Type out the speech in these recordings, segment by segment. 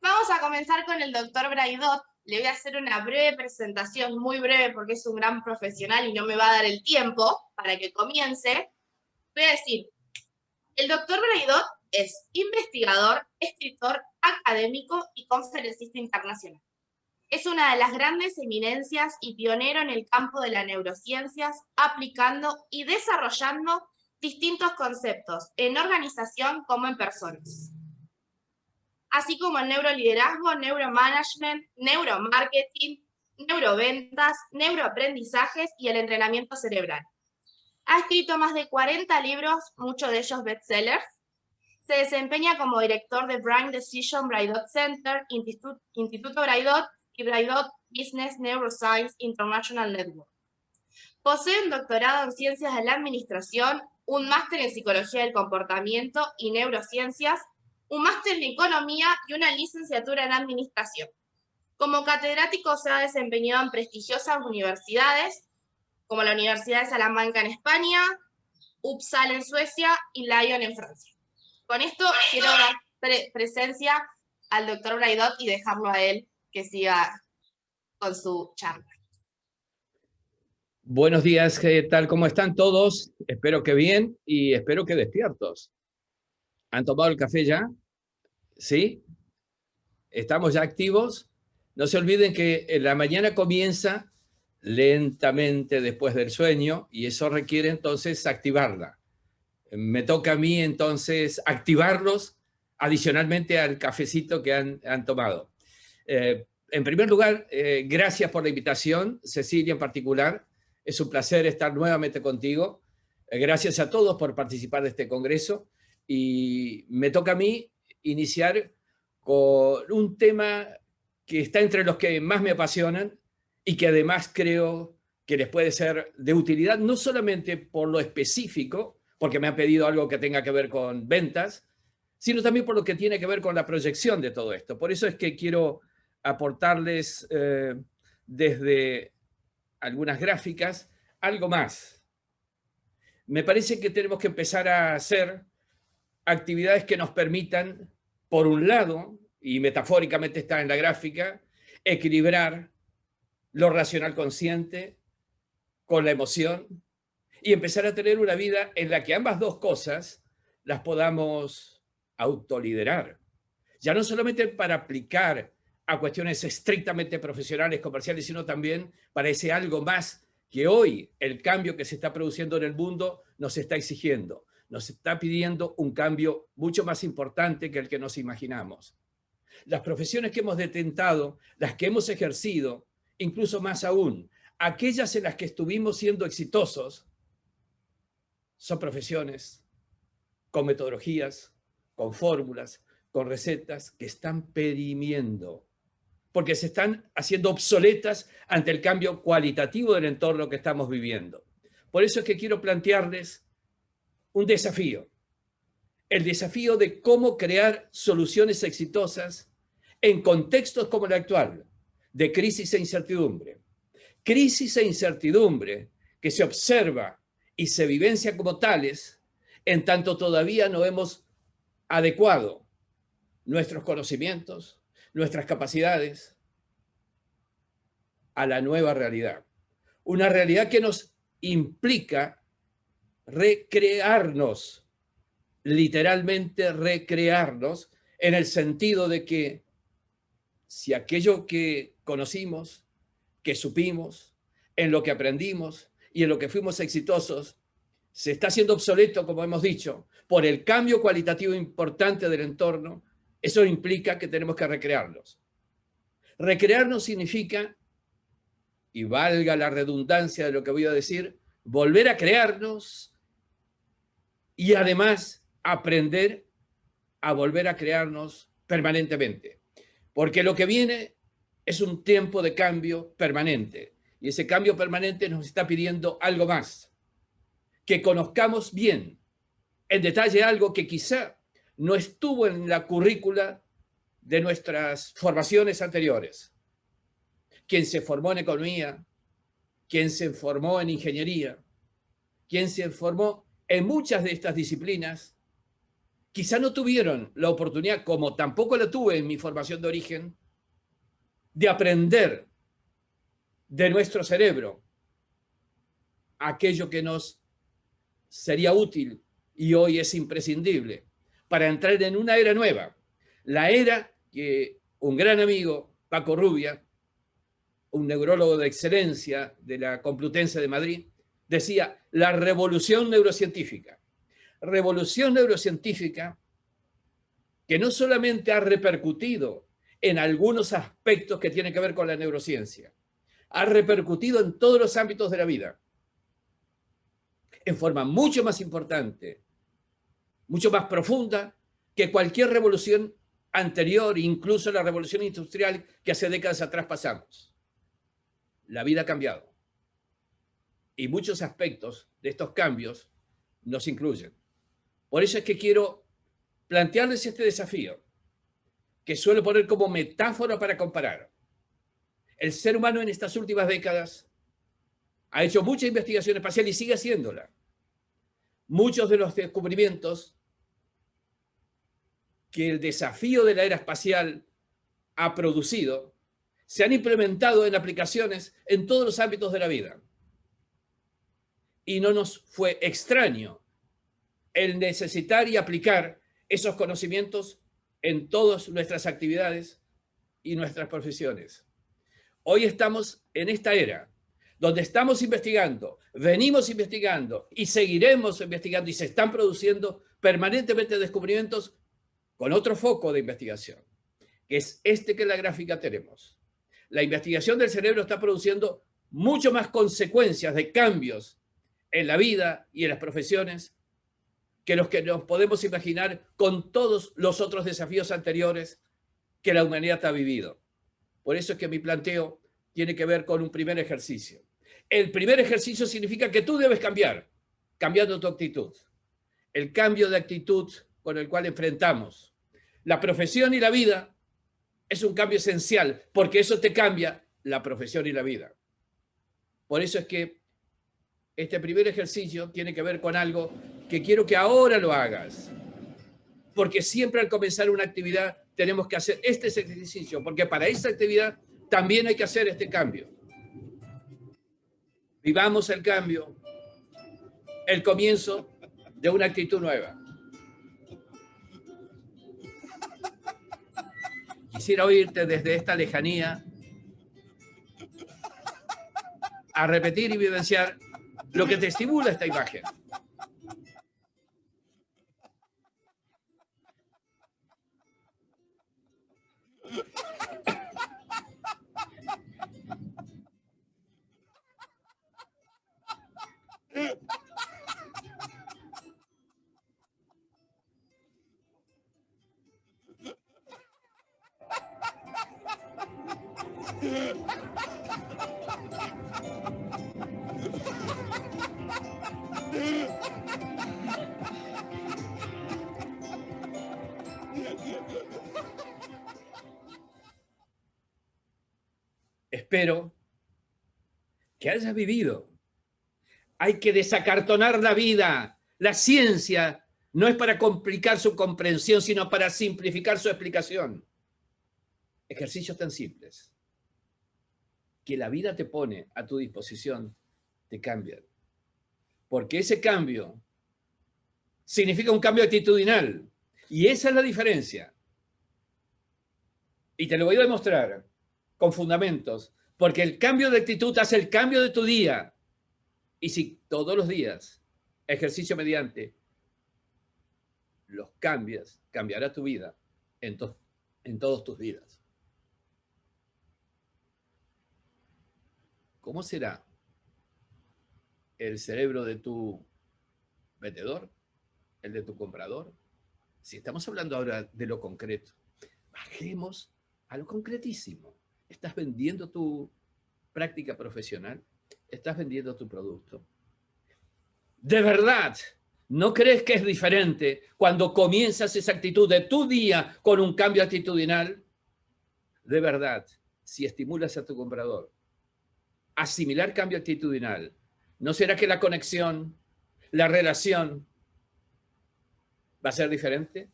Vamos a comenzar con el doctor Braidot. Le voy a hacer una breve presentación, muy breve porque es un gran profesional y no me va a dar el tiempo para que comience. Voy a decir, el doctor Braidot es investigador, escritor, académico y conferencista internacional. Es una de las grandes eminencias y pionero en el campo de las neurociencias, aplicando y desarrollando distintos conceptos en organización como en personas, así como el neuroliderazgo, neuromanagement, neuromarketing, neuroventas, neuroaprendizajes y el entrenamiento cerebral. Ha escrito más de 40 libros, muchos de ellos bestsellers. Se desempeña como director de Brain Decision Braidot Center, Instituto Braidot y Braidot Business Neuroscience International Network. Posee un doctorado en Ciencias de la Administración, un máster en Psicología del Comportamiento y Neurociencias, un máster en Economía y una licenciatura en Administración. Como catedrático se ha desempeñado en prestigiosas universidades, como la Universidad de Salamanca en España, Uppsala en Suecia y Lyon en Francia. Con esto quiero dar presencia al doctor Braidot y dejarlo a él que siga con su charla. Buenos días, ¿qué tal? ¿Cómo están todos? Espero que bien y espero que despiertos. ¿Han tomado el café ya? ¿Sí? ¿Estamos ya activos? No se olviden que la mañana comienza lentamente después del sueño y eso requiere entonces activarla. Me toca a mí entonces activarlos adicionalmente al cafecito que han tomado. En primer lugar, gracias por la invitación, Cecilia en particular. Es un placer estar nuevamente contigo. Gracias a todos por participar de este congreso. Y me toca a mí iniciar con un tema que está entre los que más me apasionan y que además creo que les puede ser de utilidad, no solamente por lo específico, porque me han pedido algo que tenga que ver con ventas, sino también por lo que tiene que ver con la proyección de todo esto. Por eso es que quiero aportarles desde algunas gráficas algo más. Me parece que tenemos que empezar a hacer actividades que nos permitan, por un lado, y metafóricamente está en la gráfica, equilibrar lo racional consciente con la emoción y empezar a tener una vida en la que ambas dos cosas las podamos autoliderar. Ya no solamente para aplicar a cuestiones estrictamente profesionales, comerciales, sino también para ese algo más que hoy el cambio que se está produciendo en el mundo nos está exigiendo. Nos está pidiendo un cambio mucho más importante que el que nos imaginamos. Las profesiones que hemos detentado, las que hemos ejercido, incluso más aún, aquellas en las que estuvimos siendo exitosos, son profesiones con metodologías, con fórmulas, con recetas que están perimiendo, porque se están haciendo obsoletas ante el cambio cualitativo del entorno que estamos viviendo. Por eso es que quiero plantearles un desafío, el desafío de cómo crear soluciones exitosas en contextos como el actual, de crisis e incertidumbre. Crisis e incertidumbre que se observa y se vivencia como tales, en tanto todavía no hemos adecuado nuestros conocimientos, nuestras capacidades a la nueva realidad. Una realidad que nos implica recrearnos, literalmente recrearnos, en el sentido de que si aquello que conocimos, que supimos, en lo que aprendimos y en lo que fuimos exitosos, se está haciendo obsoleto, como hemos dicho, por el cambio cualitativo importante del entorno, eso implica que tenemos que recrearnos. Recrearnos significa, y valga la redundancia de lo que voy a decir, volver a crearnos y además aprender a volver a crearnos permanentemente. Porque lo que viene es un tiempo de cambio permanente. Y ese cambio permanente nos está pidiendo algo más. Que conozcamos bien, en detalle, algo que quizá no estuvo en la currícula de nuestras formaciones anteriores. Quien se formó en economía, quien se formó en ingeniería, quien se formó en muchas de estas disciplinas, quizá no tuvieron la oportunidad, como tampoco la tuve en mi formación de origen, de aprender de nuestro cerebro aquello que nos sería útil y hoy es imprescindible para entrar en una era nueva. La era que un gran amigo, Paco Rubia, un neurólogo de excelencia de la Complutense de Madrid, decía la revolución neurocientífica. Revolución neurocientífica que no solamente ha repercutido en algunos aspectos que tienen que ver con la neurociencia, ha repercutido en todos los ámbitos de la vida, en forma mucho más importante, mucho más profunda que cualquier revolución anterior, incluso la revolución industrial que hace décadas atrás pasamos. La vida ha cambiado y muchos aspectos de estos cambios nos incluyen. Por eso es que quiero plantearles este desafío, que suelo poner como metáfora para comparar. El ser humano en estas últimas décadas ha hecho mucha investigación espacial y sigue haciéndola. Muchos de los descubrimientos que el desafío de la era espacial ha producido se han implementado en aplicaciones en todos los ámbitos de la vida. Y no nos fue extraño el necesitar y aplicar esos conocimientos en todas nuestras actividades y nuestras profesiones. Hoy estamos en esta era donde estamos investigando, venimos investigando y seguiremos investigando y se están produciendo permanentemente descubrimientos con otro foco de investigación, que es este que en la gráfica tenemos. La investigación del cerebro está produciendo mucho más consecuencias de cambios en la vida y en las profesiones que los que nos podemos imaginar con todos los otros desafíos anteriores que la humanidad ha vivido. Por eso es que mi planteo tiene que ver con un primer ejercicio. El primer ejercicio significa que tú debes cambiar, cambiando tu actitud. El cambio de actitud con el cual enfrentamos la profesión y la vida es un cambio esencial, porque eso te cambia la profesión y la vida. Por eso es que este primer ejercicio tiene que ver con algo que quiero que ahora lo hagas. Porque siempre al comenzar una actividad tenemos que hacer este ejercicio, porque para esa actividad también hay que hacer este cambio. Vivamos el cambio, el comienzo de una actitud nueva. Quisiera oírte desde esta lejanía a repetir y vivenciar lo que te estimula esta imagen. Espero que hayas vivido. Hay que desacartonar la vida. La ciencia no es para complicar su comprensión, sino para simplificar su explicación. Ejercicios tan simples que la vida te pone a tu disposición te cambian. Porque ese cambio significa un cambio actitudinal. Y esa es la diferencia. Y te lo voy a demostrar con fundamentos. Porque el cambio de actitud hace el cambio de tu día. Y si todos los días, ejercicio mediante, los cambias, cambiará tu vida en todos tus días. ¿Cómo será el cerebro de tu vendedor, el de tu comprador? Si estamos hablando ahora de lo concreto, bajemos a lo concretísimo. ¿Estás vendiendo tu práctica profesional? ¿Estás vendiendo tu producto? ¿De verdad no crees que es diferente cuando comienzas esa actitud de tu día con un cambio actitudinal? De verdad, si estimulas a tu comprador a asimilar cambio actitudinal, ¿no será que la conexión, la relación ¿Va a ser diferente?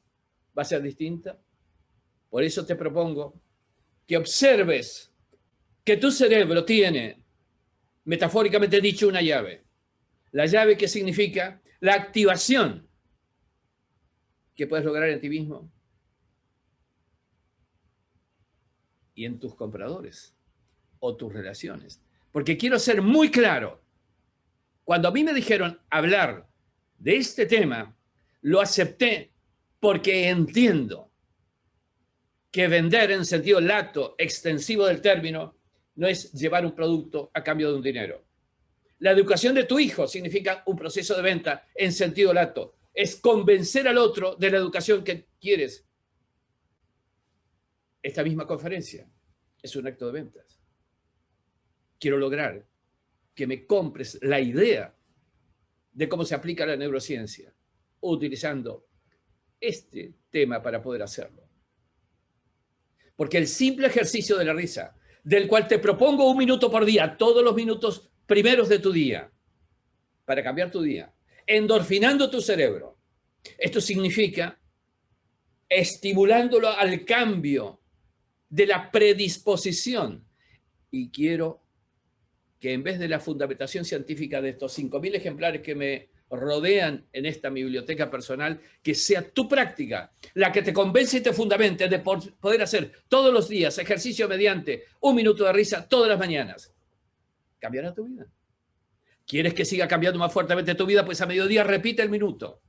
¿Va a ser distinta? Por eso te propongo que observes que tu cerebro tiene, metafóricamente dicho, una llave. La llave que significa la activación que puedes lograr en ti mismo y en tus compradores o tus relaciones. Porque quiero ser muy claro. Cuando a mí me dijeron hablar de este tema, lo acepté porque entiendo que vender en sentido lato, extensivo del término, no es llevar un producto a cambio de un dinero. La educación de tu hijo significa un proceso de venta en sentido lato. Es convencer al otro de la educación que quieres. Esta misma conferencia es un acto de ventas. Quiero lograr que me compres la idea de cómo se aplica la neurociencia, utilizando este tema para poder hacerlo. Porque el simple ejercicio de la risa, del cual te propongo 1 minuto por día, todos los minutos primeros de tu día, para cambiar tu día, endorfinando tu cerebro. Esto significa estimulándolo al cambio de la predisposición. Y quiero que en vez de la fundamentación científica de estos 5.000 ejemplares que me rodean en esta mi biblioteca personal, que sea tu práctica la que te convence y te fundamente de poder hacer todos los días ejercicio mediante 1 minuto de risa todas las mañanas. Cambiará tu vida. ¿Quieres que siga cambiando más fuertemente tu vida? Pues a mediodía repite el minuto.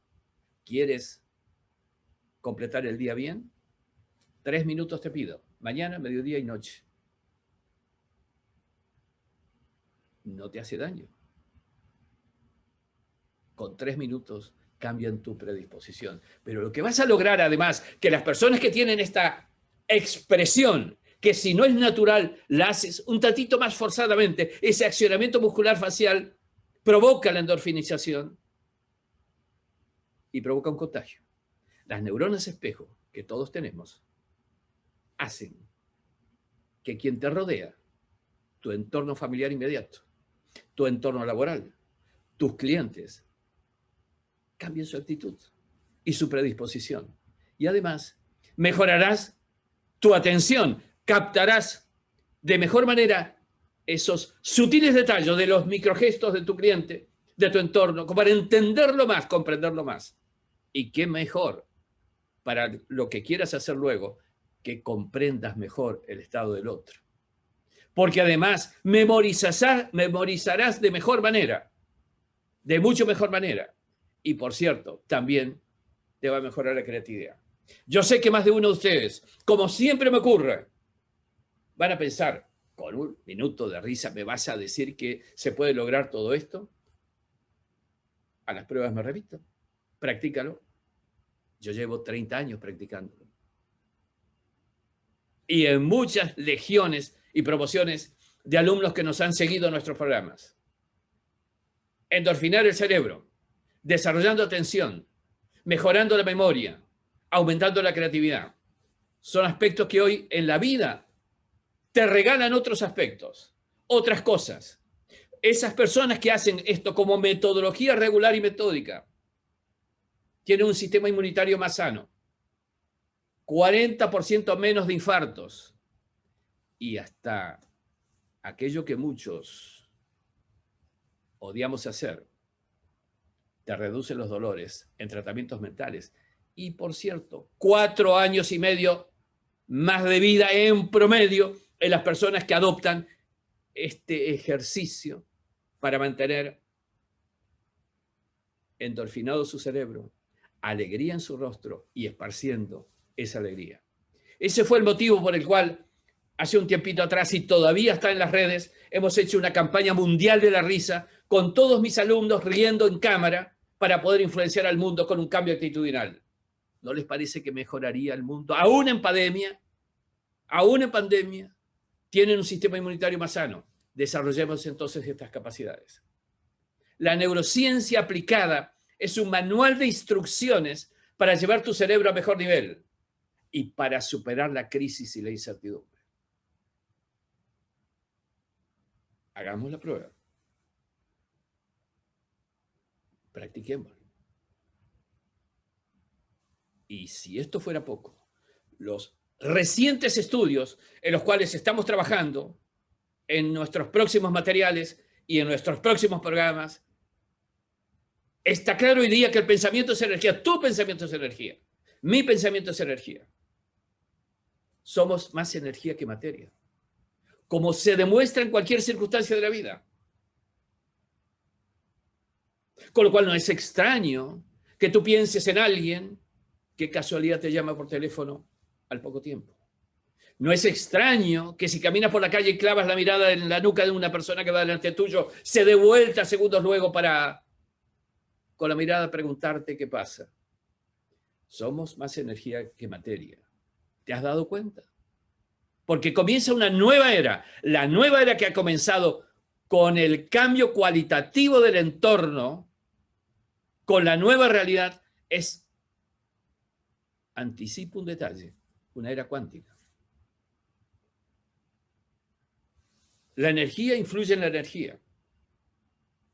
¿Quieres completar el día bien? 3 minutos te pido. Mañana, mediodía y noche. No te hace daño. Con 3 minutos cambian tu predisposición. Pero lo que vas a lograr, además, que las personas que tienen esta expresión, que si no es natural, la haces un tantito más forzadamente, ese accionamiento muscular facial provoca la endorfinización y provoca un contagio. Las neuronas espejo que todos tenemos hacen que quien te rodea, tu entorno familiar inmediato, tu entorno laboral, tus clientes, cambien su actitud y su predisposición. Y además, mejorarás tu atención, captarás de mejor manera esos sutiles detalles de los microgestos de tu cliente, de tu entorno, para entenderlo más, comprenderlo más. Y qué mejor para lo que quieras hacer luego, que comprendas mejor el estado del otro. Porque además memorizarás de mejor manera, de mucho mejor manera. Y por cierto, también te va a mejorar la creatividad. Yo sé que más de uno de ustedes, como siempre me ocurre, van a pensar, con 1 minuto de risa, ¿me vas a decir que se puede lograr todo esto? A las pruebas me remito. Practícalo. Yo llevo 30 años practicándolo. Y en muchas legiones y promociones de alumnos que nos han seguido en nuestros programas. Endorfinar el cerebro, desarrollando atención, mejorando la memoria, aumentando la creatividad. Son aspectos que hoy en la vida te regalan otros aspectos, otras cosas. Esas personas que hacen esto como metodología regular y metódica tienen un sistema inmunitario más sano, 40% menos de infartos y hasta aquello que muchos odiamos hacer, te reduce los dolores en tratamientos mentales. Y por cierto, 4 años y medio más de vida en promedio en las personas que adoptan este ejercicio para mantener endorfinado su cerebro, alegría en su rostro y esparciendo esa alegría. Ese fue el motivo por el cual hace un tiempito atrás, y todavía está en las redes, hemos hecho una campaña mundial de la risa con todos mis alumnos riendo en cámara para poder influenciar al mundo con un cambio actitudinal. ¿No les parece que mejoraría el mundo? Aún en pandemia, tienen un sistema inmunitario más sano. Desarrollemos entonces estas capacidades. La neurociencia aplicada es un manual de instrucciones para llevar tu cerebro a mejor nivel y para superar la crisis y la incertidumbre. Hagamos la prueba. Practiquémoslo. Y si esto fuera poco, los recientes estudios en los cuales estamos trabajando en nuestros próximos materiales y en nuestros próximos programas, está claro hoy día que el pensamiento es energía, tu pensamiento es energía, mi pensamiento es energía. Somos más energía que materia, como se demuestra en cualquier circunstancia de la vida. Con lo cual no es extraño que tú pienses en alguien que casualidad te llama por teléfono al poco tiempo. No es extraño que si caminas por la calle y clavas la mirada en la nuca de una persona que va delante tuyo, se dé vuelta segundos luego para, con la mirada, preguntarte qué pasa. Somos más energía que materia. ¿Te has dado cuenta? Porque comienza una nueva era. La nueva era que ha comenzado con el cambio cualitativo del entorno, con la nueva realidad, es, anticipo un detalle, una era cuántica. La energía influye en la energía.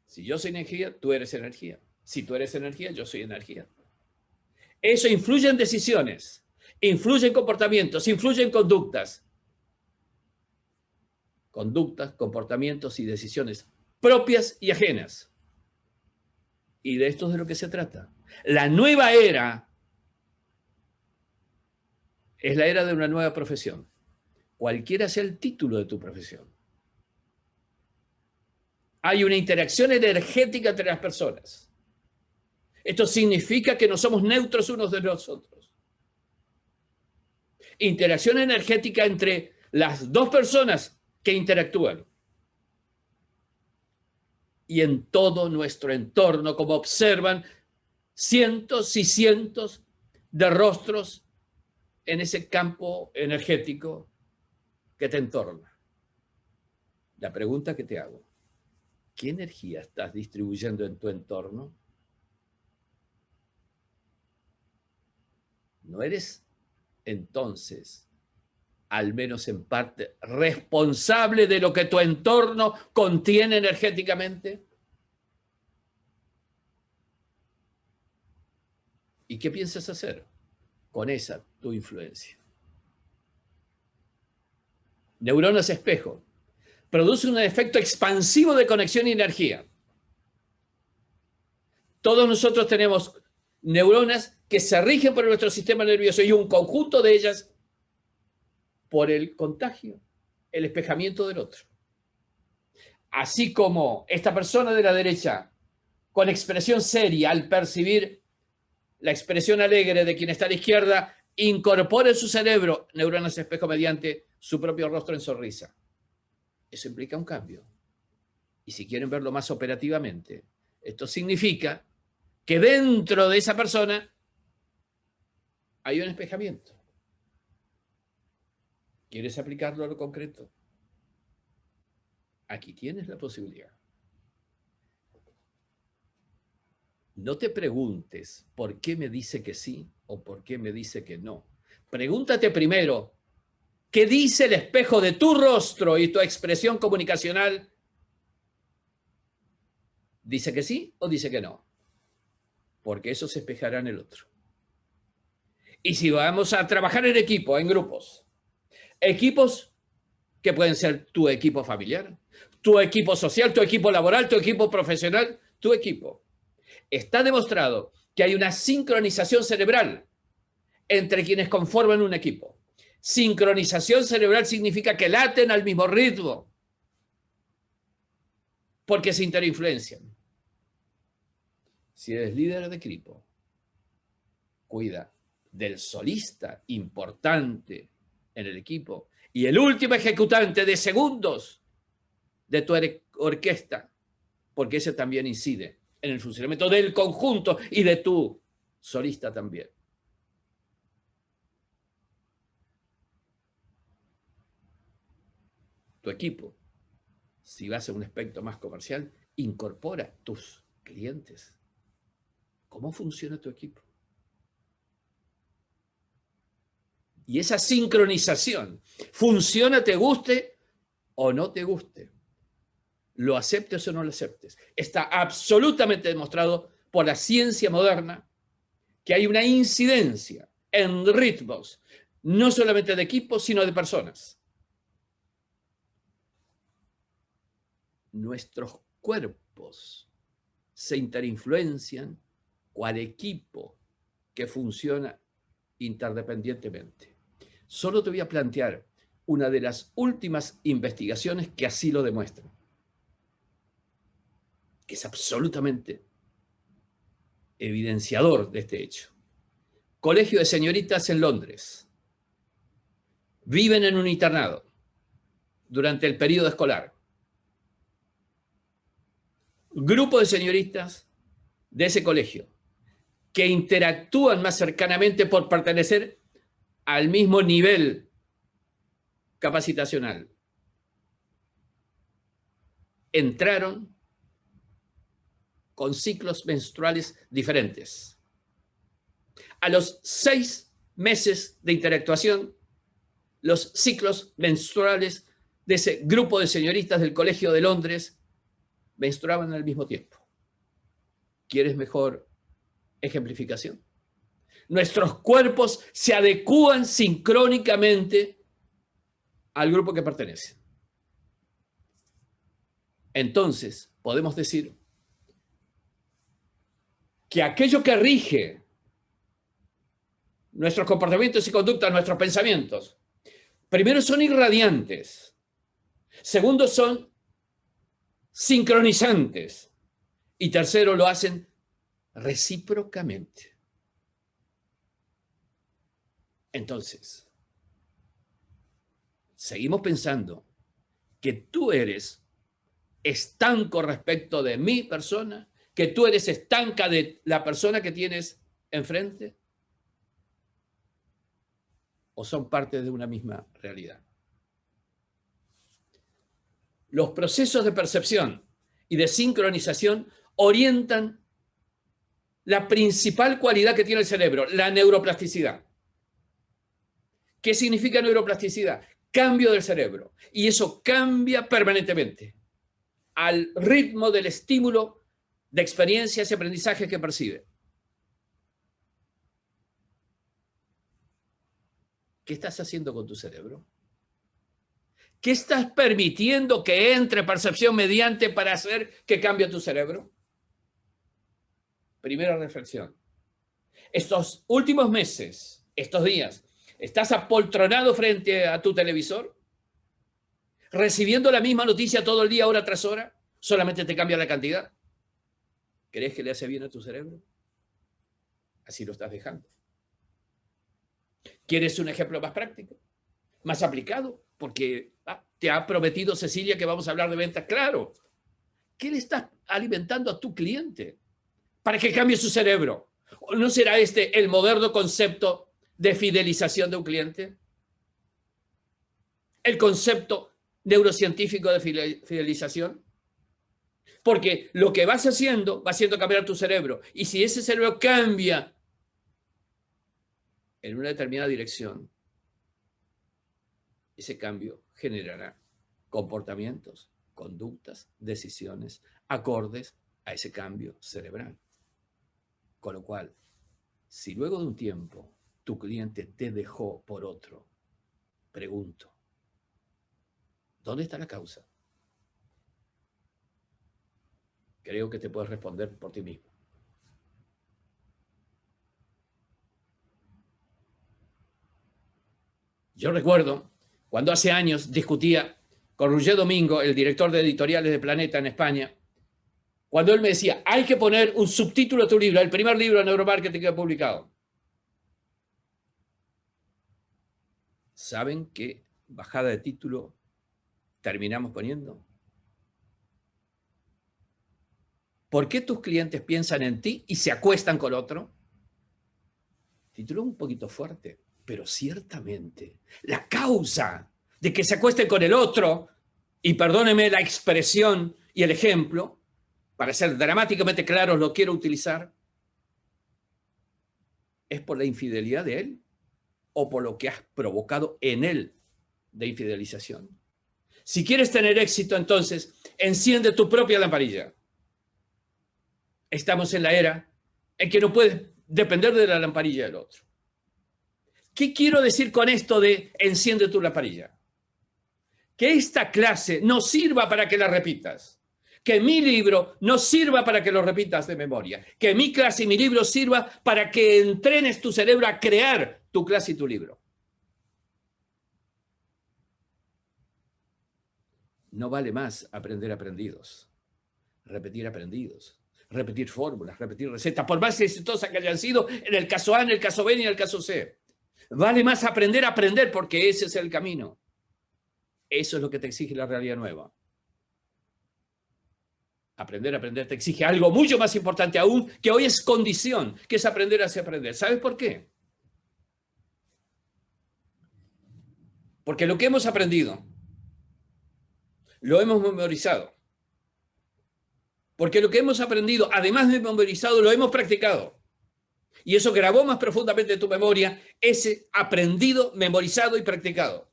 Si yo soy energía, tú eres energía. Si tú eres energía, yo soy energía. Eso influye en decisiones, influye en comportamientos, influye en conductas. Conductas, comportamientos y decisiones propias y ajenas. Y de esto es de lo que se trata. La nueva era es la era de una nueva profesión. Cualquiera sea el título de tu profesión. Hay una interacción energética entre las personas. Esto significa que no somos neutros unos de los otros. Interacción energética entre las dos personas que interactúan. Y en todo nuestro entorno, como observan, cientos y cientos de rostros en ese campo energético que te entorna. La pregunta que te hago, ¿qué energía estás distribuyendo en tu entorno? ¿No eres entonces, al menos en parte, responsable de lo que tu entorno contiene energéticamente? ¿Y qué piensas hacer con esa tu influencia? Neuronas espejo. Produce un efecto expansivo de conexión y energía. Todos nosotros tenemos neuronas que se rigen por nuestro sistema nervioso y un conjunto de ellas por el contagio, el espejamiento del otro. Así como esta persona de la derecha, con expresión seria, al percibir la expresión alegre de quien está a la izquierda, incorpora en su cerebro neuronas espejo mediante su propio rostro en sonrisa. Eso implica un cambio. Y si quieren verlo más operativamente, esto significa que dentro de esa persona hay un espejamiento. ¿Quieres aplicarlo a lo concreto? Aquí tienes la posibilidad. No te preguntes por qué me dice que sí o por qué me dice que no. Pregúntate primero, ¿qué dice el espejo de tu rostro y tu expresión comunicacional? ¿Dice que sí o dice que no? Porque eso se espejará en el otro. Y si vamos a trabajar en equipo, en grupos, equipos que pueden ser tu equipo familiar, tu equipo social, tu equipo laboral, tu equipo profesional, tu equipo. Está demostrado que hay una sincronización cerebral entre quienes conforman un equipo. Sincronización cerebral significa que laten al mismo ritmo, porque se interinfluencian. Si eres líder de equipo, cuida del solista importante en el equipo y el último ejecutante de segundos de tu orquesta, porque ese también incide en el funcionamiento del conjunto y de tu solista también. Tu equipo, si vas a un aspecto más comercial, incorpora tus clientes. ¿Cómo funciona tu equipo? Y esa sincronización funciona, te guste o no te guste. Lo aceptes o no lo aceptes. Está absolutamente demostrado por la ciencia moderna que hay una incidencia en ritmos, no solamente de equipos, sino de personas. Nuestros cuerpos se interinfluencian cual equipo que funciona interdependientemente. Solo te voy a plantear una de las últimas investigaciones que así lo demuestran, que es absolutamente evidenciador de este hecho. Colegio de señoritas en Londres. Viven en un internado durante el periodo escolar. Grupo de señoritas de ese colegio que interactúan más cercanamente por pertenecer al mismo nivel capacitacional. Entraron con ciclos menstruales diferentes. A los 6 meses de interactuación, los ciclos menstruales de ese grupo de señoritas del Colegio de Londres menstruaban al mismo tiempo. ¿Quieres mejor ejemplificación? Nuestros cuerpos se adecúan sincrónicamente al grupo que pertenece. Entonces, podemos decir que aquello que rige nuestros comportamientos y conductas, nuestros pensamientos, primero son irradiantes, segundo son sincronizantes y tercero lo hacen recíprocamente. Entonces, seguimos pensando que tú eres estanco respecto de mi persona, que tú eres estanca de la persona que tienes enfrente, o son parte de una misma realidad. Los procesos de percepción y de sincronización orientan la principal cualidad que tiene el cerebro, la neuroplasticidad. ¿Qué significa neuroplasticidad? Cambio del cerebro. Y eso cambia permanentemente al ritmo del estímulo de experiencias y aprendizajes que percibe. ¿Qué estás haciendo con tu cerebro? ¿Qué estás permitiendo que entre percepción mediante para hacer que cambie tu cerebro? Primera reflexión. Estos últimos meses, estos días, ¿estás apoltronado frente a tu televisor? ¿Recibiendo la misma noticia todo el día, hora tras hora? ¿Solamente te cambia la cantidad? ¿Crees que le hace bien a tu cerebro? Así lo estás dejando. ¿Quieres un ejemplo más práctico? ¿Más aplicado? Porque te ha prometido Cecilia que vamos a hablar de ventas. Claro. ¿Qué le estás alimentando a tu cliente para que cambie su cerebro? ¿O no será este el moderno concepto de fidelización de un cliente? El concepto neurocientífico de fidelización. Porque lo que vas haciendo va haciendo cambiar tu cerebro. Y si ese cerebro cambia en una determinada dirección, ese cambio generará comportamientos, conductas, decisiones, acordes a ese cambio cerebral. Con lo cual, si luego de un tiempo tu cliente te dejó por otro, pregunto, ¿dónde está la causa? Creo que te puedes responder por ti mismo. Yo recuerdo cuando hace años discutía con Roger Domingo, el director de editoriales de Planeta en España, cuando él me decía, hay que poner un subtítulo a tu libro, el primer libro de neuromarketing que he publicado. ¿Saben qué bajada de título terminamos poniendo? ¿Por qué tus clientes piensan en ti y se acuestan con otro? Título un poquito fuerte, pero ciertamente la causa de que se acuesten con el otro, y perdóneme la expresión y el ejemplo, para ser dramáticamente claros lo quiero utilizar, es por la infidelidad de él o por lo que has provocado en él de infidelización. Si quieres tener éxito, entonces, enciende tu propia lamparilla. Estamos en la era en que no puedes depender de la lamparilla del otro. ¿Qué quiero decir con esto de enciende tu lamparilla? Que esta clase no sirva para que la repitas. Que mi libro no sirva para que lo repitas de memoria. Que mi clase y mi libro sirva para que entrenes tu cerebro a crear tu clase y tu libro. No vale más aprender aprendidos, repetir aprendidos, repetir fórmulas, repetir recetas, por más exitosas que hayan sido en el caso A, en el caso B y en el caso C. Vale más aprender a aprender porque ese es el camino. Eso es lo que te exige la realidad nueva. Aprender a aprender te exige algo mucho más importante aún, que hoy es condición, que es aprender hacia aprender. ¿Sabes por qué? Porque lo que hemos aprendido, lo hemos memorizado. Porque lo que hemos aprendido, además de memorizado, lo hemos practicado. Y eso grabó más profundamente en tu memoria, ese aprendido, memorizado y practicado.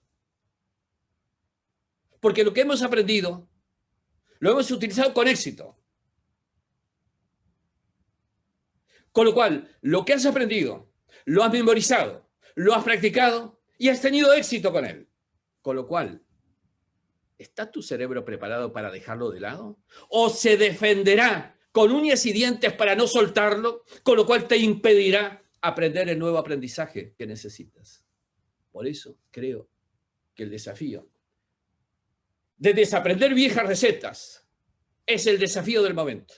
Porque lo que hemos aprendido, lo hemos utilizado con éxito. Con lo cual, lo que has aprendido, lo has memorizado, lo has practicado y has tenido éxito con él. Con lo cual, ¿está tu cerebro preparado para dejarlo de lado? ¿O se defenderá con uñas y dientes para no soltarlo, con lo cual te impedirá aprender el nuevo aprendizaje que necesitas? Por eso creo que el desafío de desaprender viejas recetas es el desafío del momento.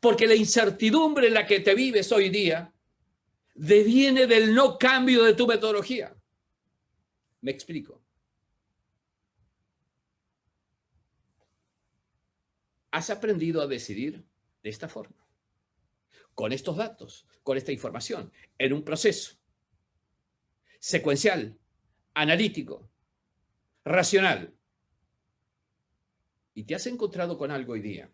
Porque la incertidumbre en la que te vives hoy día deviene del no cambio de tu metodología. Me explico. Has aprendido a decidir de esta forma, con estos datos, con esta información, en un proceso secuencial, analítico, racional. Y te has encontrado con algo hoy día,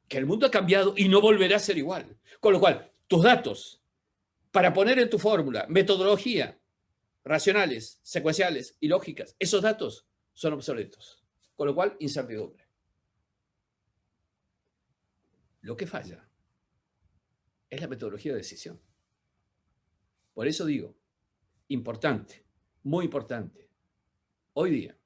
que el mundo ha cambiado y no volverá a ser igual. Con lo cual, tus datos, para poner en tu fórmula, metodología, racionales, secuenciales y lógicas, esos datos son obsoletos. Con lo cual, incertidumbre. Lo que falla es la metodología de decisión. Por eso digo, importante, muy importante, hoy día,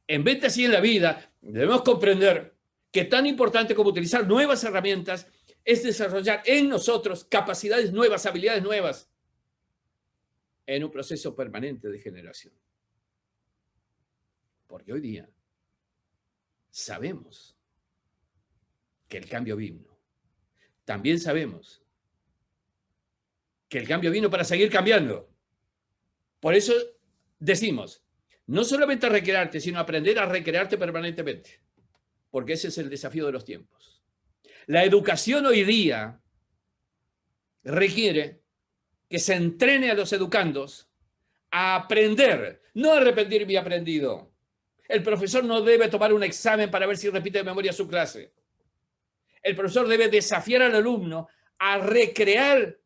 en ventas y en la vida, debemos comprender que tan importante como utilizar nuevas herramientas es desarrollar en nosotros capacidades nuevas, habilidades nuevas, en un proceso permanente de generación. Porque hoy día sabemos que el cambio vino. También sabemos que el cambio vino para seguir cambiando. Por eso decimos, no solamente a recrearte, sino aprender a recrearte permanentemente. Porque ese es el desafío de los tiempos. La educación hoy día requiere que se entrene a los educandos a aprender, no a repetir mi aprendido. El profesor no debe tomar un examen para ver si repite de memoria su clase. El profesor debe desafiar al alumno a recrear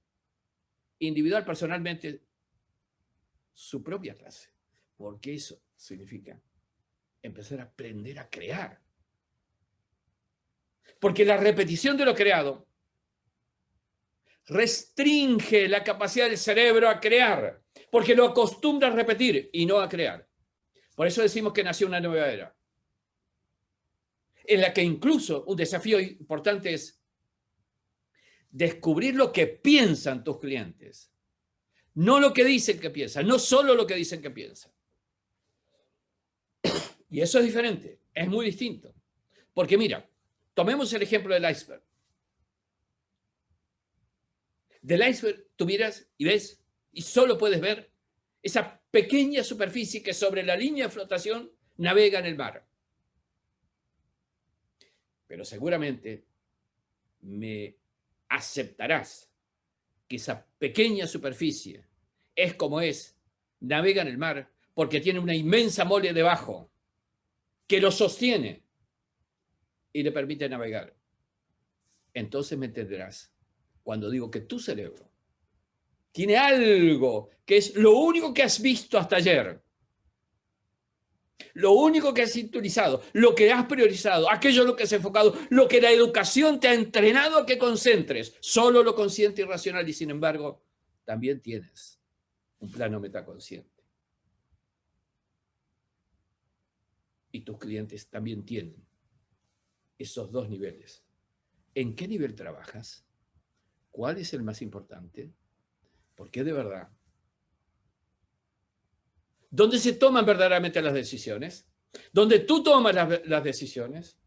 individual, personalmente, su propia clase. Porque eso significa empezar a aprender a crear. Porque la repetición de lo creado restringe la capacidad del cerebro a crear, porque lo acostumbra a repetir y no a crear. Por eso decimos que nació una nueva era, en la que incluso un desafío importante es descubrir lo que piensan tus clientes, no lo que dicen que piensan, no solo lo que dicen que piensan. Y eso es diferente, es muy distinto. Porque mira, tomemos el ejemplo del iceberg. Del iceberg tú miras y ves, y solo puedes ver esa pequeña superficie que sobre la línea de flotación navega en el mar. Pero seguramente me aceptarás que esa pequeña superficie es como es, navega en el mar, porque tiene una inmensa mole debajo que lo sostiene y le permite navegar. Entonces me entenderás cuando digo que tu cerebro tiene algo que es lo único que has visto hasta ayer, Lo único que has sintonizado, lo que has priorizado, aquello en lo que has enfocado, lo que la educación te ha entrenado a que concentres, solo lo consciente y racional, y sin embargo, también tienes un plano metaconsciente. Y tus clientes también tienen esos dos niveles. ¿En qué nivel trabajas? ¿Cuál es el más importante? ¿Por qué de verdad? ¿Dónde se toman verdaderamente las decisiones? ¿Dónde tú tomas las decisiones?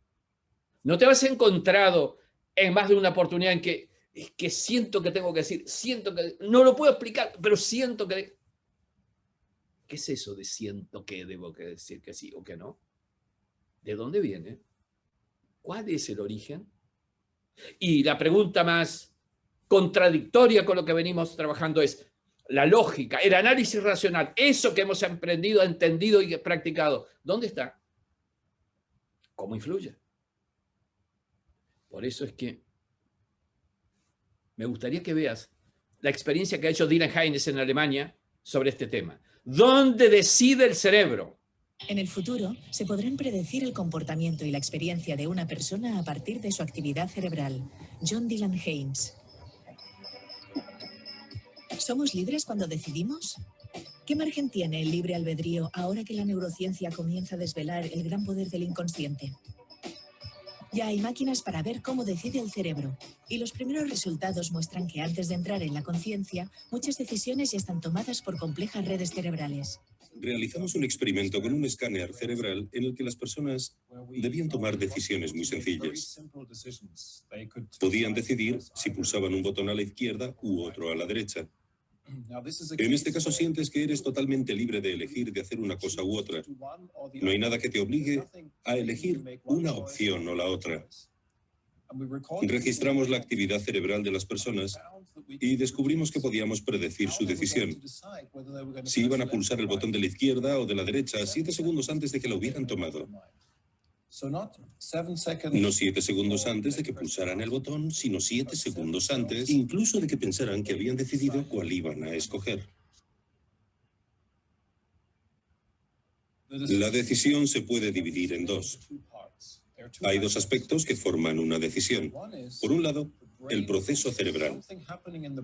¿No te has encontrado en más de una oportunidad en que es que siento que tengo que decir, siento que no lo puedo explicar, pero siento que... ¿Qué es eso de siento que debo que decir que sí o que no? ¿De dónde viene? ¿Cuál es el origen? Y la pregunta más contradictoria con lo que venimos trabajando es la lógica, el análisis racional, eso que hemos aprendido, entendido y practicado. ¿Dónde está? ¿Cómo influye? Por eso es que me gustaría que veas la experiencia que ha hecho Dylan Haynes en Alemania sobre este tema. ¿Dónde decide el cerebro? En el futuro, se podrán predecir el comportamiento y la experiencia de una persona a partir de su actividad cerebral. John Dylan Haynes. ¿Somos libres cuando decidimos? ¿Qué margen tiene el libre albedrío ahora que la neurociencia comienza a desvelar el gran poder del inconsciente? Ya hay máquinas para ver cómo decide el cerebro, y los primeros resultados muestran que antes de entrar en la conciencia, muchas decisiones ya están tomadas por complejas redes cerebrales. Realizamos un experimento con un escáner cerebral en el que las personas debían tomar decisiones muy sencillas. Podían decidir si pulsaban un botón a la izquierda u otro a la derecha. En este caso sientes que eres totalmente libre de elegir de hacer una cosa u otra. No hay nada que te obligue a elegir una opción o la otra. Registramos la actividad cerebral de las personas y descubrimos que podíamos predecir su decisión. Si iban a pulsar el botón de la izquierda o de la derecha 7 segundos antes de que lo hubieran tomado. No 7 segundos antes de que pulsaran el botón, sino 7 segundos antes, incluso de que pensaran que habían decidido cuál iban a escoger. La decisión se puede dividir en dos. Hay dos aspectos que forman una decisión. Por un lado, el proceso cerebral,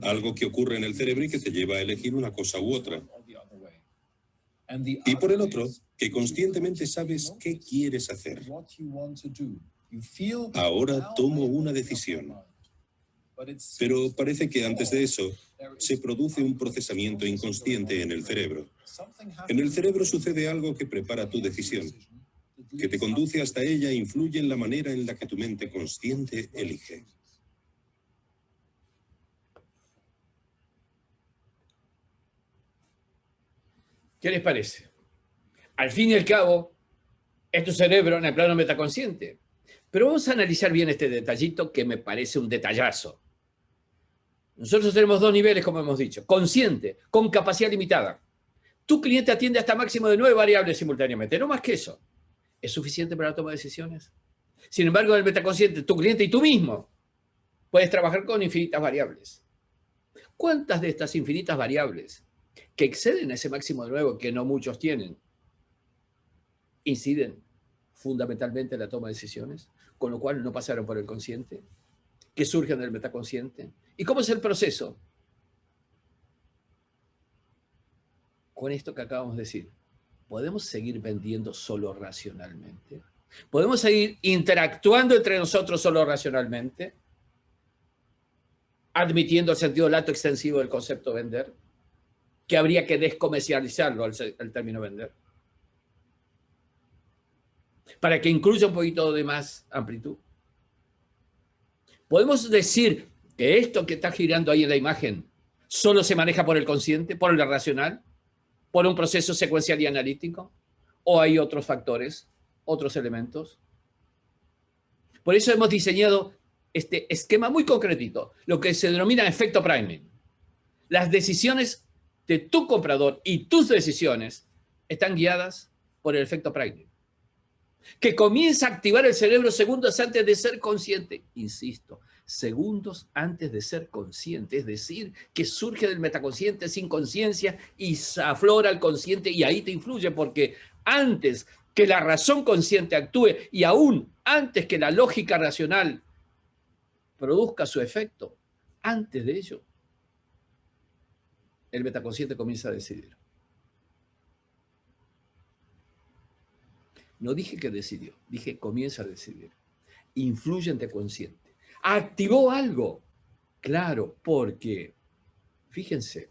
algo que ocurre en el cerebro y que te lleva a elegir una cosa u otra. Y por el otro, que conscientemente sabes qué quieres hacer. Ahora tomo una decisión. Pero parece que antes de eso, se produce un procesamiento inconsciente en el cerebro. En el cerebro sucede algo que prepara tu decisión, que te conduce hasta ella e influye en la manera en la que tu mente consciente elige. ¿Qué les parece? Al fin y al cabo, es tu cerebro en el plano metaconsciente. Pero vamos a analizar bien este detallito que me parece un detallazo. Nosotros tenemos dos niveles, como hemos dicho. Consciente, con capacidad limitada. Tu cliente atiende hasta máximo de 9 variables simultáneamente, no más que eso. ¿Es suficiente para la toma de decisiones? Sin embargo, en el metaconsciente, tu cliente y tú mismo puedes trabajar con infinitas variables. ¿Cuántas de estas infinitas variables que exceden ese máximo de 9 que no muchos tienen inciden fundamentalmente en la toma de decisiones, con lo cual no pasaron por el consciente, que surgen del metaconsciente? ¿Y cómo es el proceso? Con esto que acabamos de decir, ¿podemos seguir vendiendo solo racionalmente? ¿Podemos seguir interactuando entre nosotros solo racionalmente? Admitiendo el sentido lato extensivo del concepto vender, que habría que descomercializarlo al término vender, para que incluya un poquito de más amplitud. ¿Podemos decir que esto que está girando ahí en la imagen solo se maneja por el consciente, por el racional, por un proceso secuencial y analítico? ¿O hay otros factores, otros elementos? Por eso hemos diseñado este esquema muy concretito, lo que se denomina efecto priming. Las decisiones de tu comprador y tus decisiones están guiadas por el efecto priming, que comienza a activar el cerebro segundos antes de ser consciente. Insisto, segundos antes de ser consciente, es decir, que surge del metaconsciente sin conciencia y se aflora al consciente y ahí te influye porque antes que la razón consciente actúe y aún antes que la lógica racional produzca su efecto, antes de ello, el metaconsciente comienza a decidir. No dije que decidió, dije comienza a decidir. Influye en tu consciente. ¿Activó algo? Claro, porque, fíjense,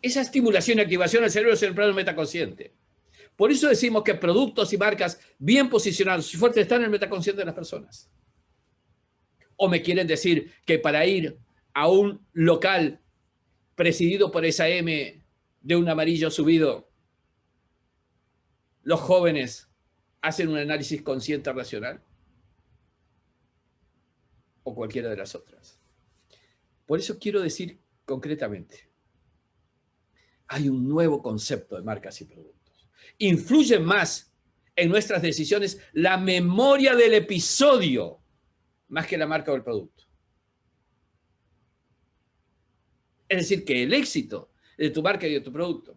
esa estimulación y activación del cerebro es el plano metaconsciente. Por eso decimos que productos y marcas bien posicionados y fuertes están en el metaconsciente de las personas. ¿O me quieren decir que para ir a un local presidido por esa M de un amarillo subido, los jóvenes hacen un análisis consciente racional? O cualquiera de las otras. Por eso quiero decir concretamente, hay un nuevo concepto de marcas y productos. Influye más en nuestras decisiones la memoria del episodio más que la marca o el producto. Es decir, que el éxito de tu marca y de tu producto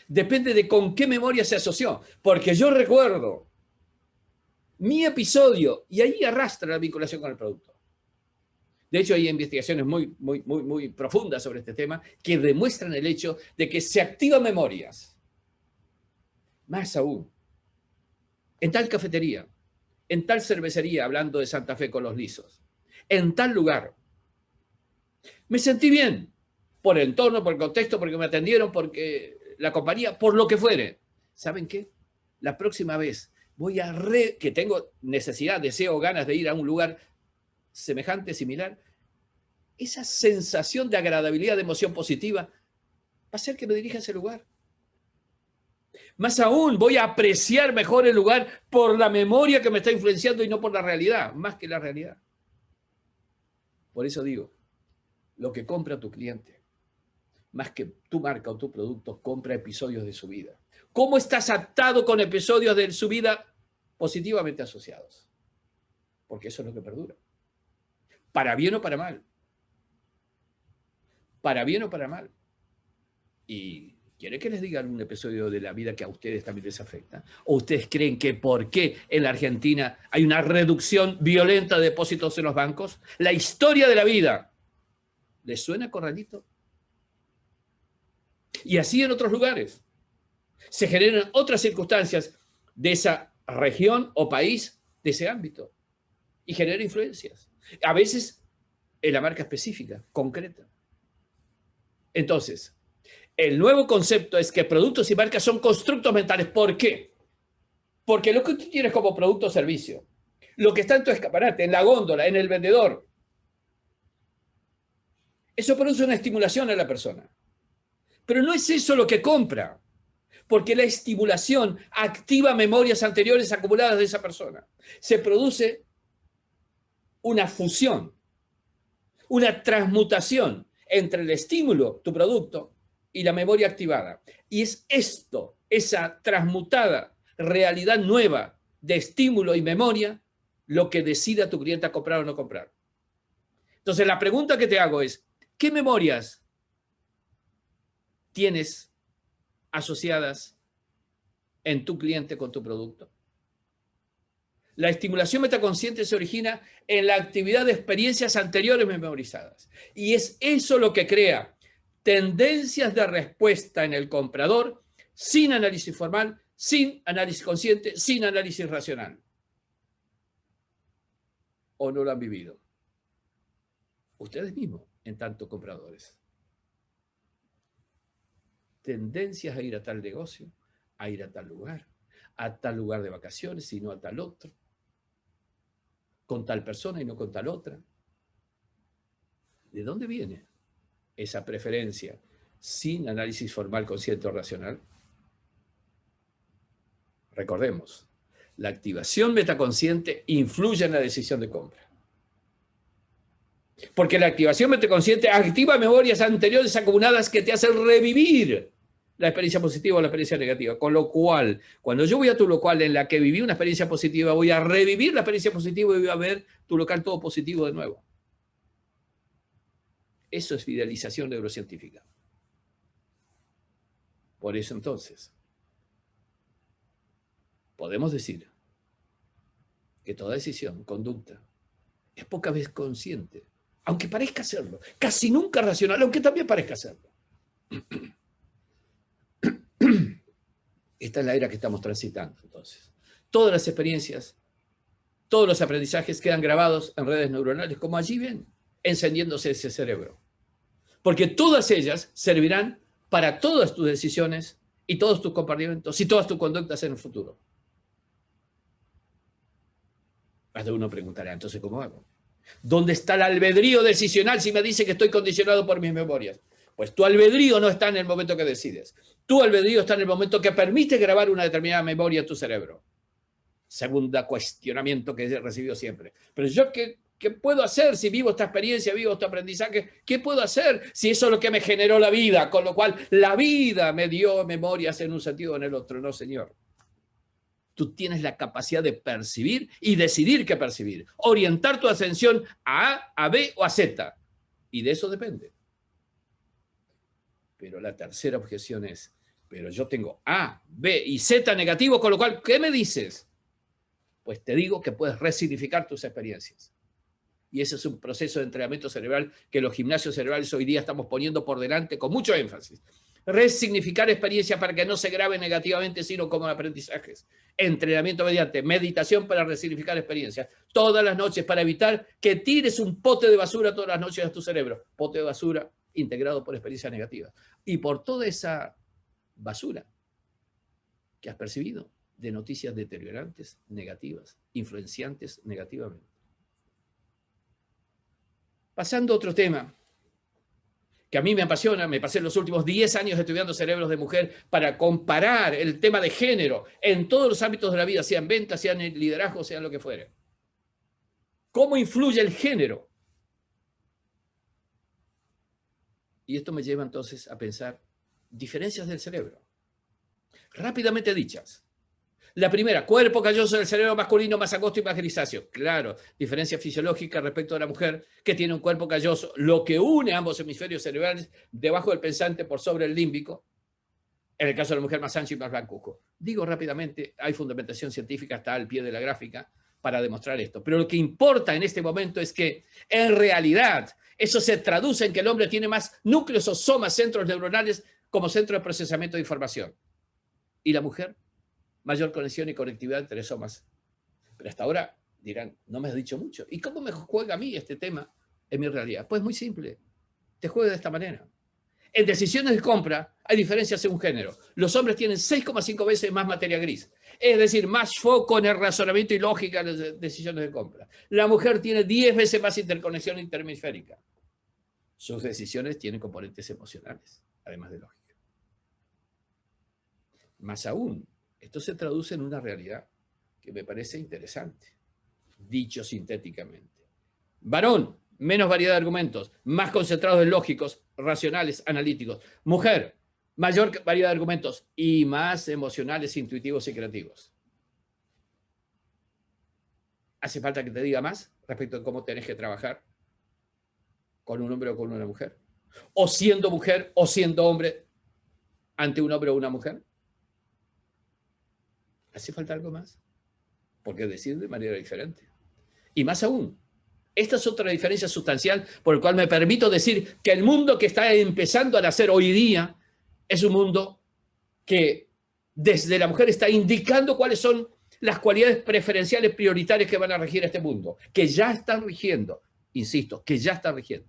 depende de con qué memoria se asoció. Porque yo recuerdo mi episodio y ahí arrastra la vinculación con el producto. De hecho, hay investigaciones muy profundas sobre este tema que demuestran el hecho de que se activan memorias. Más aún, en tal cafetería, en tal cervecería, hablando de Santa Fe con los Lisos, en tal lugar, me sentí bien por el entorno, por el contexto, porque me atendieron, porque la compañía, por lo que fuere. ¿Saben qué? La próxima vez voy a que tengo necesidad, deseo, ganas de ir a un lugar semejante, similar, esa sensación de agradabilidad, de emoción positiva, va a hacer que me dirija a ese lugar. Más aún, voy a apreciar mejor el lugar por la memoria que me está influenciando y no por la realidad, más que la realidad. Por eso digo, lo que compra tu cliente, más que tu marca o tu producto, compra episodios de su vida. ¿Cómo estás atado con episodios de su vida positivamente asociados? Porque eso es lo que perdura. Para bien o para mal. Para bien o para mal. Y ¿quiere que les diga algún episodio de la vida que a ustedes también les afecta? ¿O ustedes creen que por qué en la Argentina hay una reducción violenta de depósitos en los bancos? La historia de la vida. ¿Les suena corralito? Y así en otros lugares. Se generan otras circunstancias de esa región o país, de ese ámbito. Y genera influencias. A veces en la marca específica, concreta. Entonces, el nuevo concepto es que productos y marcas son constructos mentales. ¿Por qué? Porque lo que tú tienes como producto o servicio, lo que está en tu escaparate, en la góndola, en el vendedor, eso produce una estimulación a la persona. Pero no es eso lo que compra, porque la estimulación activa memorias anteriores acumuladas de esa persona. Se produce una fusión, una transmutación entre el estímulo, tu producto, y la memoria activada. Y es esto, esa transmutada realidad nueva de estímulo y memoria, lo que decide a tu cliente a comprar o no comprar. Entonces, la pregunta que te hago es, ¿qué memorias tienes asociadas en tu cliente con tu producto? La estimulación metaconsciente se origina en la actividad de experiencias anteriores memorizadas. Y es eso lo que crea tendencias de respuesta en el comprador sin análisis formal, sin análisis consciente, sin análisis racional. ¿O no lo han vivido? Ustedes mismos, en tanto compradores. Tendencias a ir a tal negocio, a ir a tal lugar de vacaciones y no a tal otro, con tal persona y no con tal otra. ¿De dónde viene esa preferencia sin análisis formal, consciente o racional? Recordemos, la activación metaconsciente influye en la decisión de compra. Porque la activación metaconsciente activa memorias anteriores acumuladas que te hacen revivir la experiencia positiva o la experiencia negativa. Con lo cual, cuando yo voy a tu local en la que viví una experiencia positiva, voy a revivir la experiencia positiva y voy a ver tu local todo positivo de nuevo. Eso es fidelización neurocientífica. Por eso entonces, podemos decir que toda decisión, conducta, es pocas veces consciente, aunque parezca serlo, casi nunca racional, aunque también parezca serlo. Esta es la era que estamos transitando, entonces. Todas las experiencias, todos los aprendizajes quedan grabados en redes neuronales, como allí ven, encendiéndose ese cerebro. Porque todas ellas servirán para todas tus decisiones y todos tus comportamientos y todas tus conductas en el futuro. Más de uno preguntará, entonces, ¿cómo hago? ¿Dónde está el albedrío decisional si me dice que estoy condicionado por mis memorias? Pues tu albedrío no está en el momento que decides. Tu albedrío está en el momento que permite grabar una determinada memoria en tu cerebro. Segunda cuestionamiento que he recibido siempre. Pero yo, ¿qué puedo hacer si vivo esta experiencia, vivo este aprendizaje? ¿Qué puedo hacer si eso es lo que me generó la vida? Con lo cual, la vida me dio memorias en un sentido o en el otro. No, señor. Tú tienes la capacidad de percibir y decidir qué percibir. Orientar tu atención a A, a B o a Z. Y de eso depende. Pero la tercera objeción es, pero yo tengo A, B y Z negativo, con lo cual, ¿qué me dices? Pues te digo que puedes resignificar tus experiencias. Y ese es un proceso de entrenamiento cerebral que los gimnasios cerebrales hoy día estamos poniendo por delante con mucho énfasis. Resignificar experiencias para que no se graben negativamente, sino como aprendizajes. Entrenamiento mediante meditación para resignificar experiencias. Todas las noches para evitar que tires un pote de basura todas las noches a tu cerebro. Pote de basura integrado por experiencias negativas. Y por toda esa basura que has percibido de noticias deteriorantes, negativas, influenciantes negativamente. Pasando a otro tema que a mí me apasiona, me pasé los últimos 10 años estudiando cerebros de mujer para comparar el tema de género en todos los ámbitos de la vida, sean ventas, sean el liderazgo, sean lo que fuere. ¿Cómo influye el género? Y esto me lleva entonces a pensar diferencias del cerebro. Rápidamente dichas. La primera, cuerpo calloso del cerebro masculino más angosto y más grisáceo. Claro, diferencia fisiológica respecto a la mujer que tiene un cuerpo calloso, lo que une ambos hemisferios cerebrales debajo del pensante por sobre el límbico. En el caso de la mujer más ancho y más blancuzco. Digo rápidamente, hay fundamentación científica hasta al pie de la gráfica para demostrar esto. Pero lo que importa en este momento es que en realidad eso se traduce en que el hombre tiene más núcleos o somas, centros neuronales como centro de procesamiento de información. Y la mujer, mayor conexión y conectividad entre somas. Pero hasta ahora dirán, no me has dicho mucho. ¿Y cómo me juega a mí este tema en mi realidad? Pues muy simple. Te juega de esta manera. En decisiones de compra hay diferencias según género. Los hombres tienen 6,5 veces más materia gris. Es decir, más foco en el razonamiento y lógica en las decisiones de compra. La mujer tiene 10 veces más interconexión interhemisférica. Sus decisiones tienen componentes emocionales, además de lógica. Más aún, esto se traduce en una realidad que me parece interesante, dicho sintéticamente. Varón, menos variedad de argumentos, más concentrados en lógicos, racionales, analíticos. Mujer, mayor variedad de argumentos y más emocionales, intuitivos y creativos. ¿Hace falta que te diga más respecto de cómo tenés que trabajar con un hombre o con una mujer? ¿O siendo mujer o siendo hombre ante un hombre o una mujer? ¿Hace falta algo más? Porque decir de manera diferente. Y más aún, esta es otra diferencia sustancial por la cual me permito decir que el mundo que está empezando a nacer hoy día es un mundo que desde la mujer está indicando cuáles son las cualidades preferenciales prioritarias que van a regir este mundo, que ya están rigiendo, insisto, que ya están rigiendo.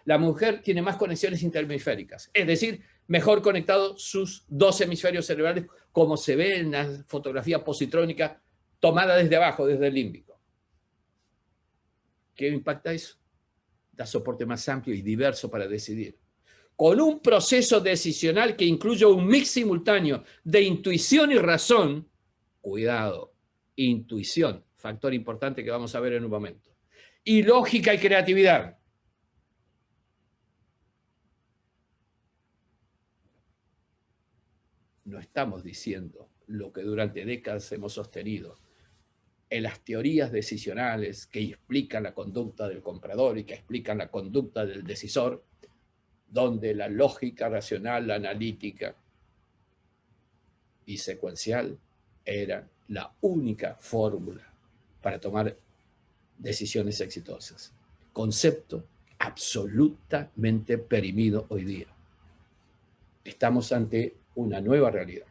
La mujer tiene más conexiones interhemisféricas, es decir, mejor conectados sus dos hemisferios cerebrales, como se ve en la fotografía positrónica tomada desde abajo, desde el límbico. ¿Qué impacta eso? Da soporte más amplio y diverso para decidir. Con un proceso decisional que incluye un mix simultáneo de intuición y razón, cuidado, intuición, factor importante que vamos a ver en un momento, y lógica y creatividad. No estamos diciendo lo que durante décadas hemos sostenido, en las teorías decisionales que explican la conducta del comprador y que explican la conducta del decisor, donde la lógica racional, la analítica y secuencial era la única fórmula para tomar decisiones exitosas. Concepto absolutamente perimido hoy día. Estamos ante una nueva realidad,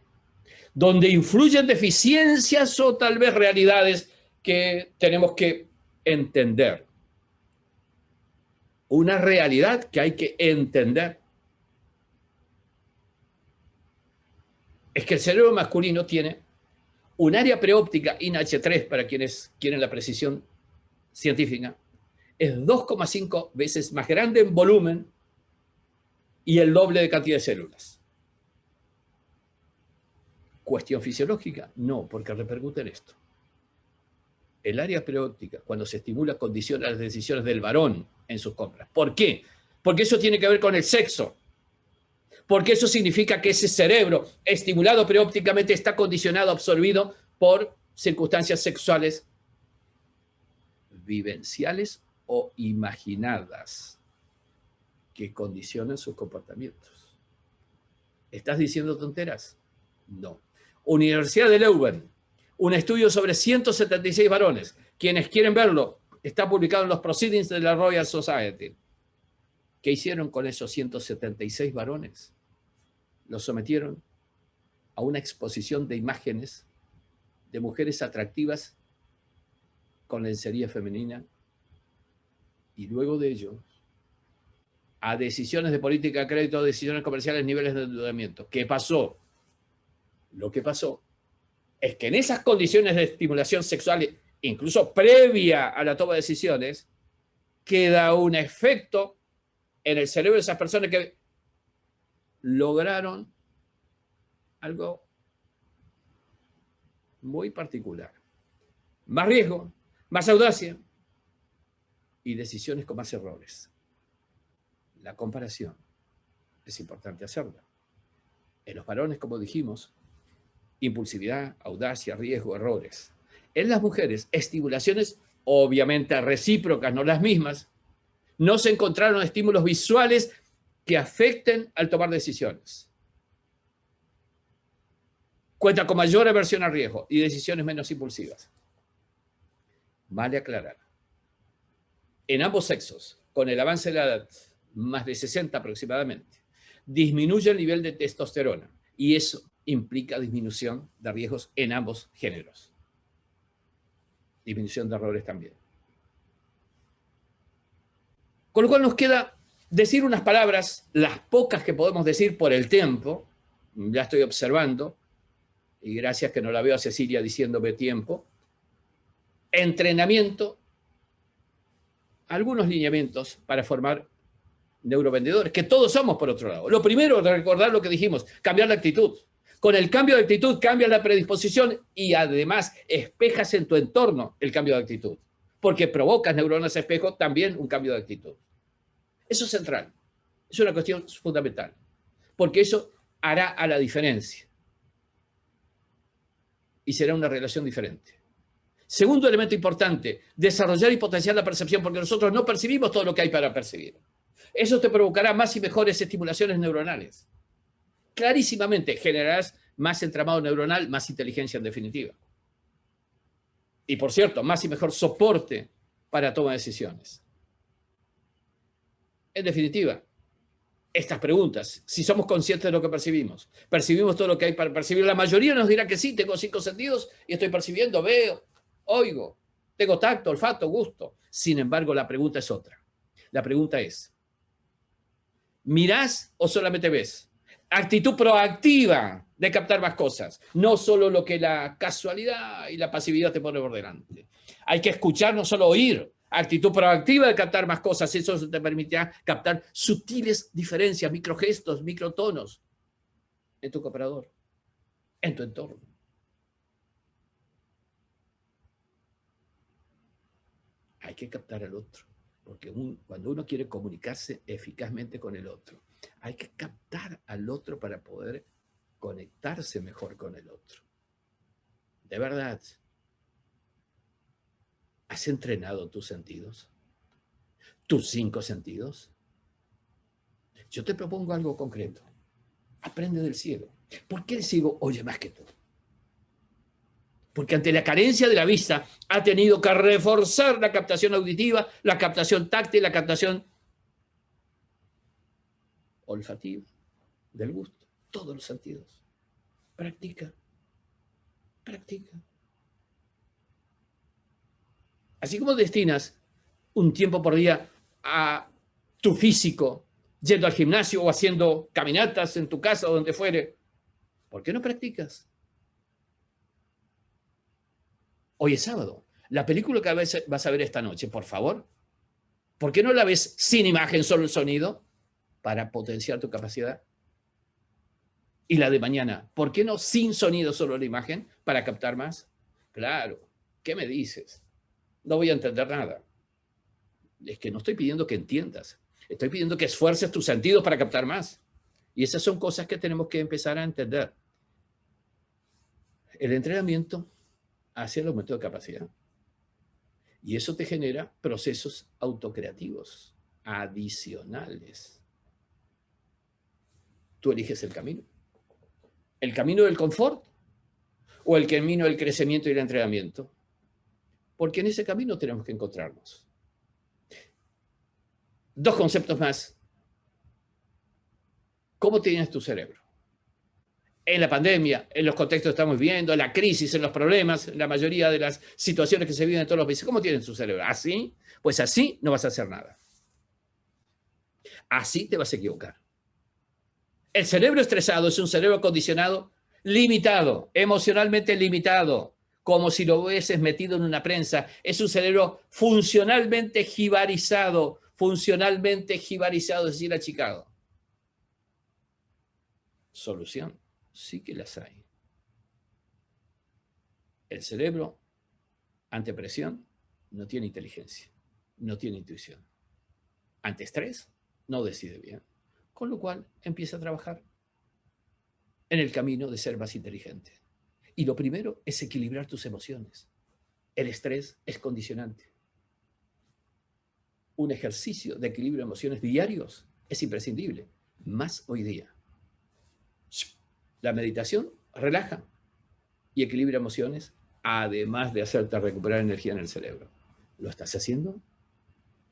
donde influyen deficiencias o tal vez realidades que tenemos que entender. Una realidad que hay que entender. Es que el cerebro masculino tiene un área preóptica INH3, para quienes quieren la precisión científica, es 2,5 veces más grande en volumen y el doble de cantidad de células. ¿Cuestión fisiológica? No, porque repercute en esto. El área preóptica, cuando se estimula, condiciona las decisiones del varón en sus compras. ¿Por qué? Porque eso tiene que ver con el sexo. Porque eso significa que ese cerebro estimulado preópticamente está condicionado, absorbido por circunstancias sexuales vivenciales o imaginadas que condicionan sus comportamientos. ¿Estás diciendo tonteras? No. Universidad de Leuven, un estudio sobre 176 varones. Quienes quieren verlo, está publicado en los Proceedings de la Royal Society. ¿Qué hicieron con esos 176 varones? Los sometieron a una exposición de imágenes de mujeres atractivas con lencería femenina y luego de ello a decisiones de política de crédito, decisiones comerciales, niveles de endeudamiento. ¿Qué pasó? Lo que pasó es que en esas condiciones de estimulación sexual, incluso previa a la toma de decisiones, queda un efecto en el cerebro de esas personas que lograron algo muy particular. Más riesgo, más audacia y decisiones con más errores. La comparación es importante hacerla. En los varones, como dijimos, impulsividad, audacia, riesgo, errores. En las mujeres, estimulaciones obviamente recíprocas, no las mismas. No se encontraron estímulos visuales que afecten al tomar decisiones. Cuenta con mayor aversión al riesgo y decisiones menos impulsivas. Vale aclarar. En ambos sexos, con el avance de la edad, más de 60 aproximadamente, disminuye el nivel de testosterona y eso implica disminución de riesgos en ambos géneros. Disminución de errores también. Con lo cual nos queda decir unas palabras, las pocas que podemos decir por el tiempo, ya estoy observando, y gracias que no la veo a Cecilia diciéndome tiempo, entrenamiento, algunos lineamientos para formar neurovendedores, que todos somos por otro lado. Lo primero es recordar lo que dijimos, cambiar la actitud. Con el cambio de actitud cambia la predisposición y además espejas en tu entorno el cambio de actitud, porque provocas neuronas espejo también un cambio de actitud. Eso es central, es una cuestión fundamental, porque eso hará a la diferencia y será una relación diferente. Segundo elemento importante, desarrollar y potenciar la percepción, porque nosotros no percibimos todo lo que hay para percibir. Eso te provocará más y mejores estimulaciones neuronales. Clarísimamente generarás más entramado neuronal, más inteligencia en definitiva. Y por cierto, más y mejor soporte para toma de decisiones. En definitiva, estas preguntas, si somos conscientes de lo que percibimos todo lo que hay para percibir, la mayoría nos dirá que sí, tengo 5 sentidos y estoy percibiendo, veo, oigo, tengo tacto, olfato, gusto. Sin embargo, la pregunta es otra. La pregunta es, ¿mirás o solamente ves? Actitud proactiva de captar más cosas, no solo lo que la casualidad y la pasividad te pone por delante. Hay que escuchar, no solo oír. Actitud proactiva de captar más cosas, eso te permitirá captar sutiles diferencias, microgestos, microtonos en tu comprador, en tu entorno. Hay que captar al otro, porque cuando uno quiere comunicarse eficazmente con el otro, hay que captar al otro para poder conectarse mejor con el otro. De verdad, ¿Has entrenado tus sentidos? ¿Tus 5 sentidos? Yo te propongo algo concreto. Aprende del ciego. ¿Por qué el ciego oye más que tú? Porque ante la carencia de la vista ha tenido que reforzar la captación auditiva, la captación táctil, la captación olfativa, del gusto, todos los sentidos. Practica, practica. Así como destinas un tiempo por día a tu físico, yendo al gimnasio o haciendo caminatas en tu casa o donde fuere, ¿por qué no practicas? Hoy es sábado. La película que vas a ver esta noche, por favor, ¿por qué no la ves sin imagen, solo el sonido? Para potenciar tu capacidad. Y la de mañana, ¿por qué no sin sonido, solo la imagen? Para captar más. Claro, ¿qué me dices? No voy a entender nada. Es que no estoy pidiendo que entiendas. Estoy pidiendo que esfuerces tus sentidos para captar más. Y esas son cosas que tenemos que empezar a entender. El entrenamiento hacia el aumento de capacidad. Y eso te genera procesos autocreativos, adicionales. Tú eliges el camino. ¿El camino del confort o el camino del crecimiento y el entrenamiento? Porque en ese camino tenemos que encontrarnos. 2 conceptos más. ¿Cómo tienes tu cerebro? En la pandemia, en los contextos que estamos viviendo, en la crisis, en los problemas, en la mayoría de las situaciones que se viven en todos los países, ¿cómo tienes tu cerebro? ¿Así? Pues así no vas a hacer nada. Así te vas a equivocar. El cerebro estresado es un cerebro condicionado, limitado, emocionalmente limitado, como si lo hubieses metido en una prensa. Es un cerebro funcionalmente jibarizado, es decir, achicado. Solución, sí que las hay. El cerebro, ante presión, no tiene inteligencia, no tiene intuición. Ante estrés, no decide bien. Con lo cual, empieza a trabajar en el camino de ser más inteligente. Y lo primero es equilibrar tus emociones. El estrés es condicionante. Un ejercicio de equilibrio de emociones diarios es imprescindible, más hoy día. La meditación relaja y equilibra emociones, además de hacerte recuperar energía en el cerebro. ¿Lo estás haciendo?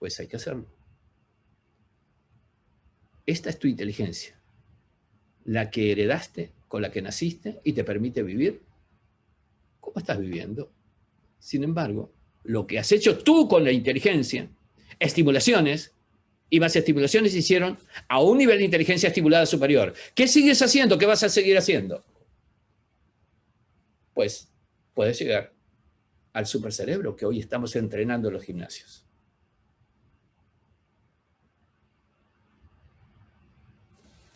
Pues hay que hacerlo. Esta es tu inteligencia, la que heredaste, con la que naciste y te permite vivir. ¿Cómo estás viviendo? Sin embargo, lo que has hecho tú con la inteligencia, estimulaciones, y más estimulaciones se hicieron a un nivel de inteligencia estimulada superior. ¿Qué sigues haciendo? ¿Qué vas a seguir haciendo? Pues puedes llegar al supercerebro que hoy estamos entrenando en los gimnasios.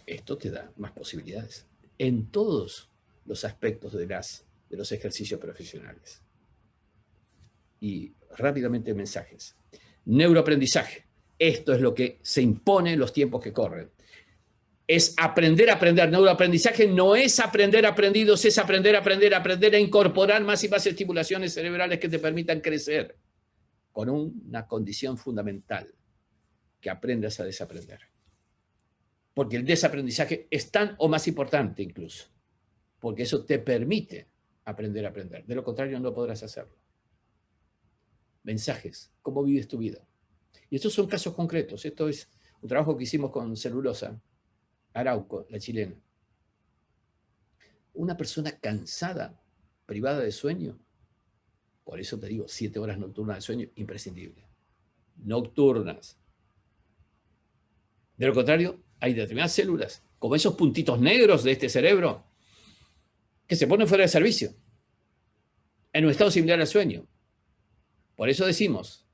Esto te da más posibilidades en todos los aspectos de los ejercicios profesionales. Y rápidamente mensajes. Neuroaprendizaje. Esto es lo que se impone en los tiempos que corren. Es aprender a aprender. Neuroaprendizaje no es aprender aprendidos, es aprender a incorporar más y más estimulaciones cerebrales que te permitan crecer con una condición fundamental, que aprendas a desaprender. Porque el desaprendizaje es tan o más importante incluso, porque eso te permite aprender a aprender. De lo contrario, no podrás hacerlo. Mensajes, ¿cómo vives tu vida? Y estos son casos concretos. Esto es un trabajo que hicimos con Celulosa, Arauco, la chilena. Una persona cansada, privada de sueño, por eso te digo, 7 horas nocturnas de sueño, imprescindible. Nocturnas. De lo contrario, hay determinadas células, como esos puntitos negros de este cerebro, que se ponen fuera de servicio, en un estado similar al sueño. Por eso decimos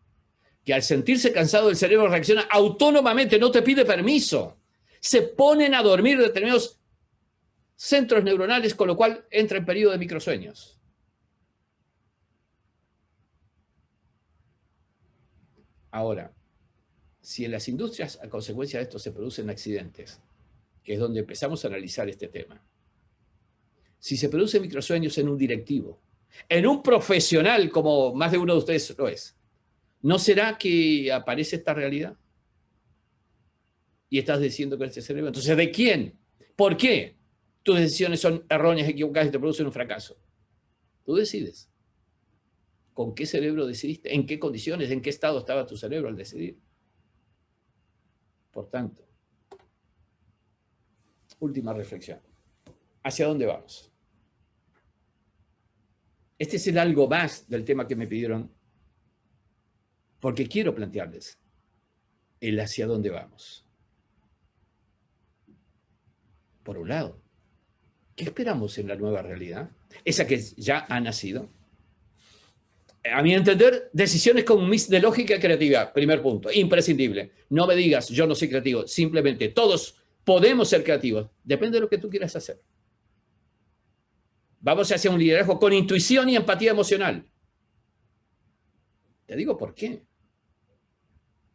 que al sentirse cansado el cerebro reacciona autónomamente, no te pide permiso. Se ponen a dormir determinados centros neuronales, con lo cual entra en periodo de microsueños. Ahora, si en las industrias, a consecuencia de esto, se producen accidentes, que es donde empezamos a analizar este tema, si se producen microsueños en un directivo, en un profesional como más de uno de ustedes lo es, ¿no será que aparece esta realidad? Y estás diciendo que este cerebro. Entonces, ¿de quién? ¿Por qué tus decisiones son erróneas, equivocadas y te producen un fracaso? Tú decides. ¿Con qué cerebro decidiste? ¿En qué condiciones? ¿En qué estado estaba tu cerebro al decidir? Por tanto, última reflexión. ¿Hacia dónde vamos? Este es el algo más del tema que me pidieron, porque quiero plantearles el hacia dónde vamos. Por un lado, ¿qué esperamos en la nueva realidad? Esa que ya ha nacido. A mi entender, decisiones con un mix de lógica y creatividad. Primer punto, imprescindible. No me digas, yo no soy creativo. Simplemente, todos podemos ser creativos. Depende de lo que tú quieras hacer. Vamos hacia un liderazgo con intuición y empatía emocional. Te digo por qué.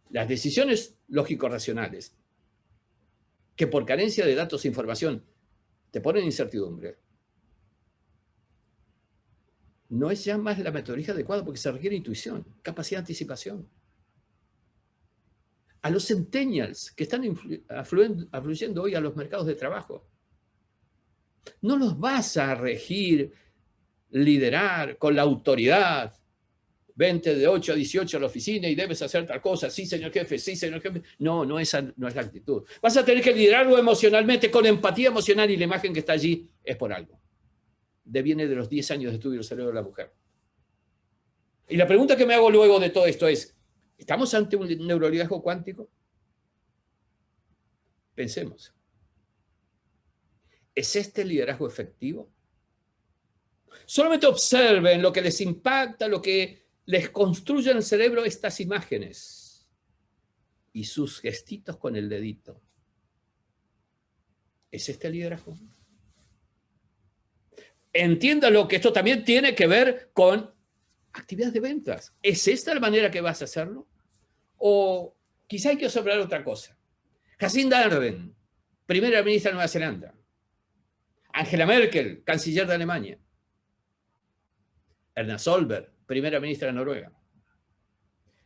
Las decisiones lógico-racionales, que por carencia de datos e información te ponen incertidumbre, no es ya más la metodología adecuada porque se requiere intuición, capacidad de anticipación. A los centennials que están afluyendo hoy a los mercados de trabajo, no los vas a regir, liderar con la autoridad. Vente de 8 a 18 a la oficina y debes hacer tal cosa. Sí, señor jefe, sí, señor jefe. No, esa no es la actitud. Vas a tener que liderarlo emocionalmente, con empatía emocional, y la imagen que está allí es por algo. Deviene de los 10 años de estudio del cerebro de la mujer. Y la pregunta que me hago luego de todo esto es, ¿estamos ante un neuroliderazgo cuántico? Pensemos. ¿Es este el liderazgo efectivo? Solamente observen lo que les impacta, lo que les construye en el cerebro estas imágenes y sus gestitos con el dedito. ¿Es este el liderazgo? Entiéndalo que esto también tiene que ver con actividades de ventas. ¿Es esta la manera que vas a hacerlo? O quizá hay que observar otra cosa. Jacinda Ardern, primera ministra de Nueva Zelanda. Angela Merkel, canciller de Alemania. Erna Solberg, primera ministra de Noruega.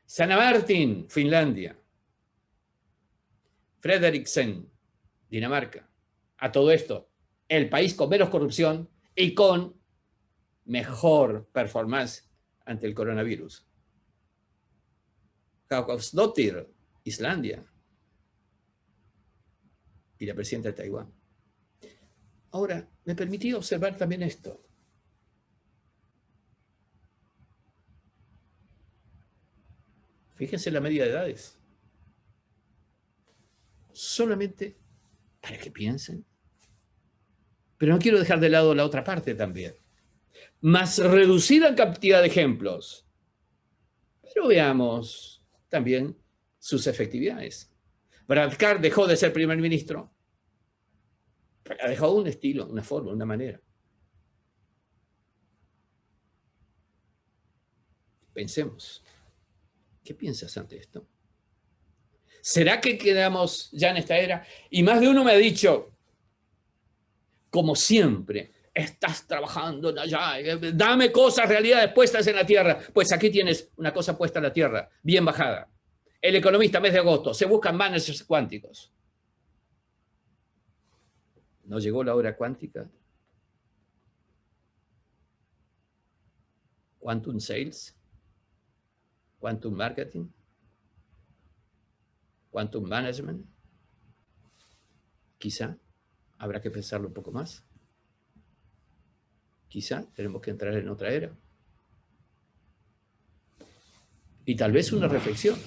Sanna Marin, Finlandia. Frederiksen, Dinamarca. A todo esto, el país con menos corrupción y con mejor performance ante el coronavirus. Hauksdóttir, Islandia. Y la presidenta de Taiwán. Ahora, me permití observar también esto. Fíjense la media de edades. Solamente para que piensen. Pero no quiero dejar de lado la otra parte también. Más reducida en cantidad de ejemplos. Pero veamos también sus efectividades. Brad Carr dejó de ser primer ministro. Ha dejado un estilo, una forma, una manera. Pensemos. ¿Qué piensas ante esto? ¿Será que quedamos ya en esta era? Y más de uno me ha dicho, como siempre, estás trabajando allá, dame cosas, realidades puestas en la tierra. Pues aquí tienes una cosa puesta en la tierra, bien bajada. El Economista, mes de agosto, se buscan managers cuánticos. ¿No llegó la hora cuántica? Quantum Sales, Quantum Marketing, Quantum Management. Quizá habrá que pensarlo un poco más. Quizá tenemos que entrar en otra era. Y tal vez una reflexión.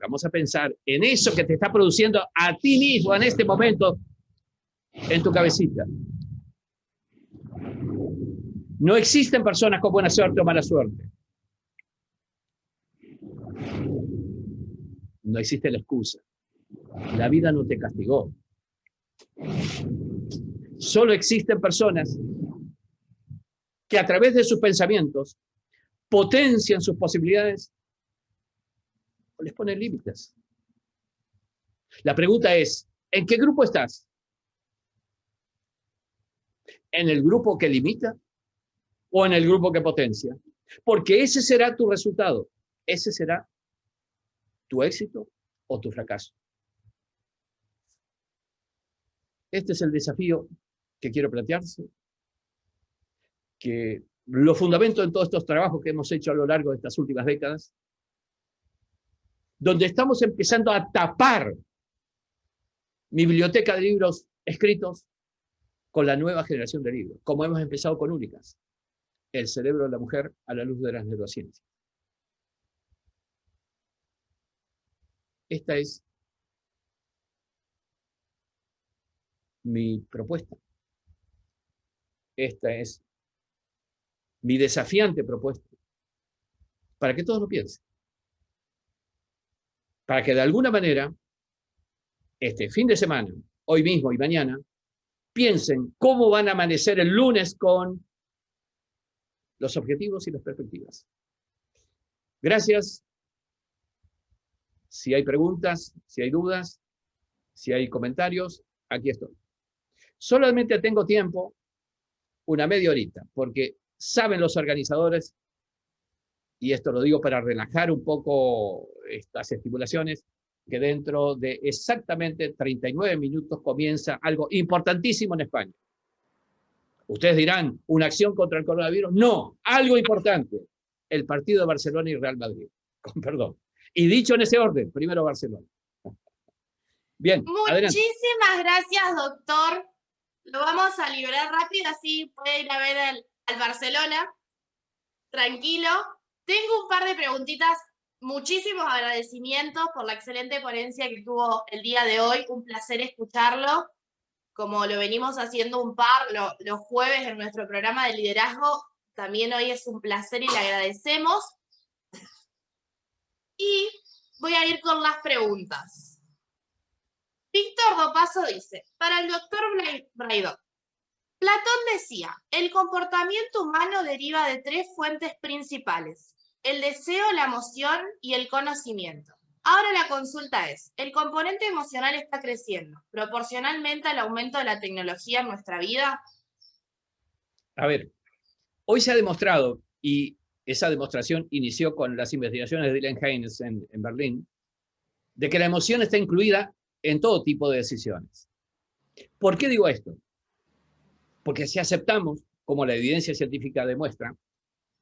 Vamos a pensar en eso que te está produciendo a ti mismo en este momento en tu cabecita. No existen personas con buena suerte o mala suerte. No existe la excusa. La vida no te castigó. Solo existen personas que a través de sus pensamientos potencian sus posibilidades o les ponen límites. La pregunta es, ¿en qué grupo estás? ¿En el grupo que limita o en el grupo que potencia? Porque ese será tu resultado, ese será tu éxito o tu fracaso. Este es el desafío que quiero plantearse, que lo fundamento en todos estos trabajos que hemos hecho a lo largo de estas últimas décadas, donde estamos empezando a tapar mi biblioteca de libros escritos con la nueva generación de libros, como hemos empezado con Únicas, el cerebro de la mujer a la luz de las neurociencias. Esta es mi propuesta. Esta es mi desafiante propuesta, para que todos lo piensen. Para que de alguna manera, este fin de semana, hoy mismo y mañana, piensen cómo van a amanecer el lunes con los objetivos y las perspectivas. Gracias. Si hay preguntas, si hay dudas, si hay comentarios, aquí estoy. Solamente tengo tiempo una media horita, porque saben los organizadores, y esto lo digo para relajar un poco estas estipulaciones, que dentro de exactamente 39 minutos comienza algo importantísimo en España. Ustedes dirán, ¿una acción contra el coronavirus? No, algo importante. El partido de Barcelona y Real Madrid. Con perdón. Y dicho en ese orden, primero Barcelona. Bien, adelante. Muchísimas gracias, doctor. Lo vamos a liberar rápido, así puede ir a ver al Barcelona. Tranquilo. Tengo un par de preguntitas. Muchísimos agradecimientos por la excelente ponencia que tuvo el día de hoy. Un placer escucharlo, como lo venimos haciendo un par los jueves en nuestro programa de liderazgo. También hoy es un placer y le agradecemos. Y voy a ir con las preguntas. Víctor Dopazo dice, para el doctor Braidot, Platón decía, el comportamiento humano deriva de 3 fuentes principales, el deseo, la emoción y el conocimiento. Ahora la consulta es, ¿el componente emocional está creciendo proporcionalmente al aumento de la tecnología en nuestra vida? A ver, hoy se ha demostrado, y esa demostración inició con las investigaciones de Dylan Haynes en Berlín, de que la emoción está incluida en todo tipo de decisiones. ¿Por qué digo esto? Porque si aceptamos, como la evidencia científica demuestra,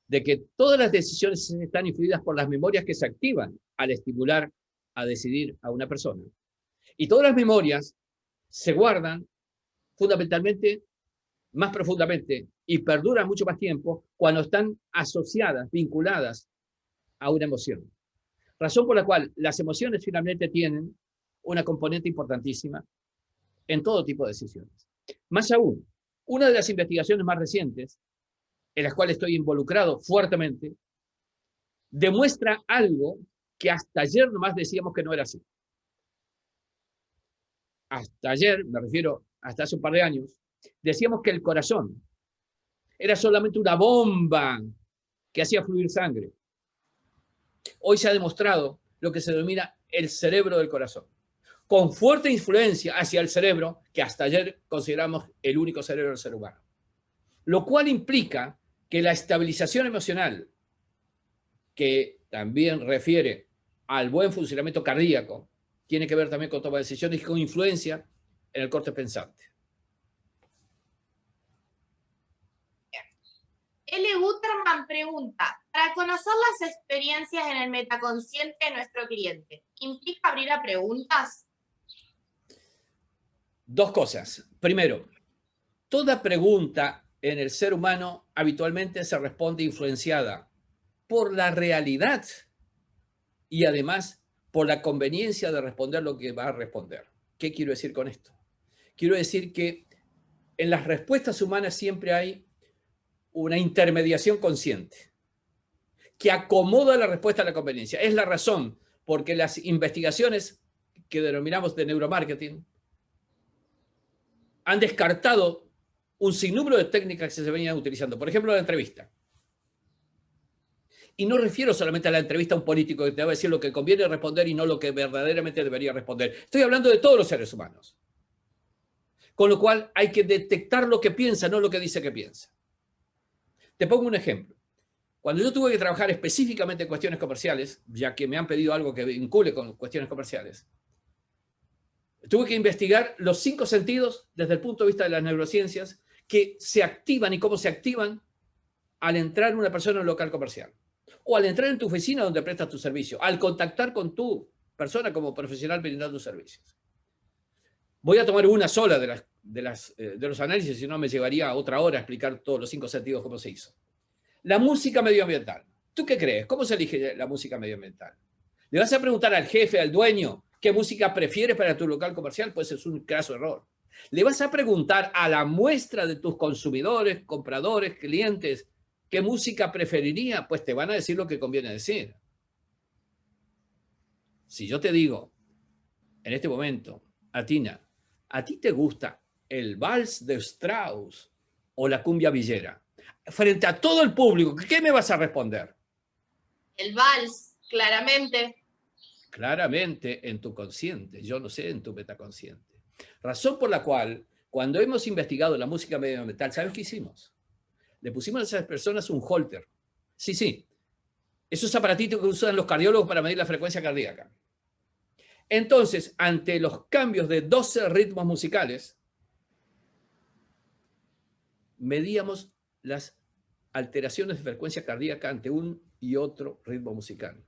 de que todas las decisiones están influidas por las memorias que se activan al estimular a decidir a una persona. Y todas las memorias se guardan fundamentalmente, más profundamente, y perduran mucho más tiempo cuando están asociadas, vinculadas a una emoción. Razón por la cual las emociones finalmente tienen una componente importantísima en todo tipo de decisiones. Más aún, una de las investigaciones más recientes, en las cuales estoy involucrado fuertemente, demuestra algo que hasta ayer nomás decíamos que no era así. Hasta ayer, me refiero hasta hace un par de años, decíamos que el corazón era solamente una bomba que hacía fluir sangre. Hoy se ha demostrado lo que se denomina el cerebro del corazón, con fuerte influencia hacia el cerebro, que hasta ayer consideramos el único cerebro del ser humano. Lo cual implica que la estabilización emocional, que también refiere al buen funcionamiento cardíaco, tiene que ver también con toma de decisiones y con influencia en el corte pensante. L. Guterman pregunta, para conocer las experiencias en el metaconsciente de nuestro cliente, ¿implica abrir a preguntas? Dos cosas. Primero, toda pregunta en el ser humano habitualmente se responde influenciada por la realidad y además por la conveniencia de responder lo que va a responder. ¿Qué quiero decir con esto? Quiero decir que en las respuestas humanas siempre hay una intermediación consciente que acomoda la respuesta a la conveniencia. Es la razón porque las investigaciones que denominamos de neuromarketing han descartado un sinnúmero de técnicas que se venían utilizando. Por ejemplo, la entrevista. Y no refiero solamente a la entrevista a un político que te va a decir lo que conviene responder y no lo que verdaderamente debería responder. Estoy hablando de todos los seres humanos. Con lo cual hay que detectar lo que piensa, no lo que dice que piensa. Te pongo un ejemplo. Cuando yo tuve que trabajar específicamente en cuestiones comerciales, ya que me han pedido algo que vincule con cuestiones comerciales, tuve que investigar los 5 sentidos desde el punto de vista de las neurociencias que se activan y cómo se activan al entrar una persona en un local comercial. O al entrar en tu oficina donde prestas tu servicio, al contactar con tu persona como profesional brindando servicios. Voy a tomar una sola de los análisis, si no me llevaría otra hora a explicar todos los 5 sentidos cómo se hizo. La música medioambiental. ¿Tú qué crees? ¿Cómo se elige la música medioambiental? ¿Le vas a preguntar al jefe, al dueño, qué música prefieres para tu local comercial? Pues es un craso error. ¿Le vas a preguntar a la muestra de tus consumidores, compradores, clientes, qué música preferiría? Pues te van a decir lo que conviene decir. Si yo te digo, en este momento, Atina, ¿a ti te gusta el vals de Strauss o la cumbia villera? Frente a todo el público, ¿qué me vas a responder? El vals, claramente. Claramente en tu consciente, yo no sé en tu metaconsciente. Razón por la cual, cuando hemos investigado la música medioambiental, ¿sabes qué hicimos? Le pusimos a esas personas un holter. Sí. Esos aparatitos que usan los cardiólogos para medir la frecuencia cardíaca. Entonces, ante los cambios de 12 ritmos musicales, medíamos las alteraciones de frecuencia cardíaca ante un y otro ritmo musical.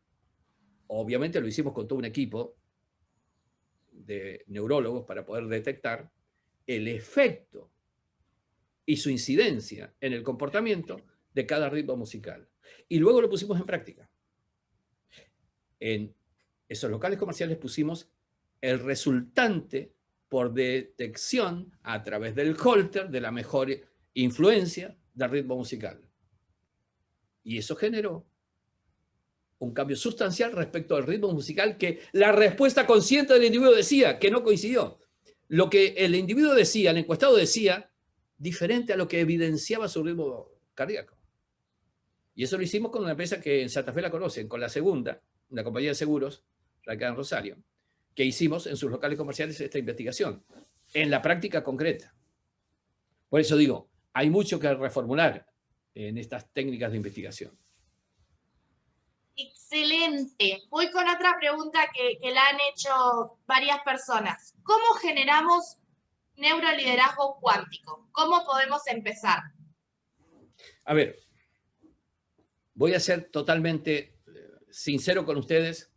Obviamente lo hicimos con todo un equipo de neurólogos para poder detectar el efecto y su incidencia en el comportamiento de cada ritmo musical. Y luego lo pusimos en práctica. En esos locales comerciales pusimos el resultante por detección a través del holter de la mejor influencia del ritmo musical. Y eso generó un cambio sustancial respecto al ritmo musical que la respuesta consciente del individuo decía que no coincidió. Lo que el individuo decía, el encuestado decía, diferente a lo que evidenciaba su ritmo cardíaco. Y eso lo hicimos con una empresa que en Santa Fe la conocen, con La Segunda, una compañía de seguros, radicada en Rosario, que hicimos en sus locales comerciales esta investigación, en la práctica concreta. Por eso digo, hay mucho que reformular en estas técnicas de investigación. Excelente. Voy con otra pregunta que la han hecho varias personas. ¿Cómo generamos neuroliderazgo cuántico? ¿Cómo podemos empezar? A ver, voy a ser totalmente sincero con ustedes.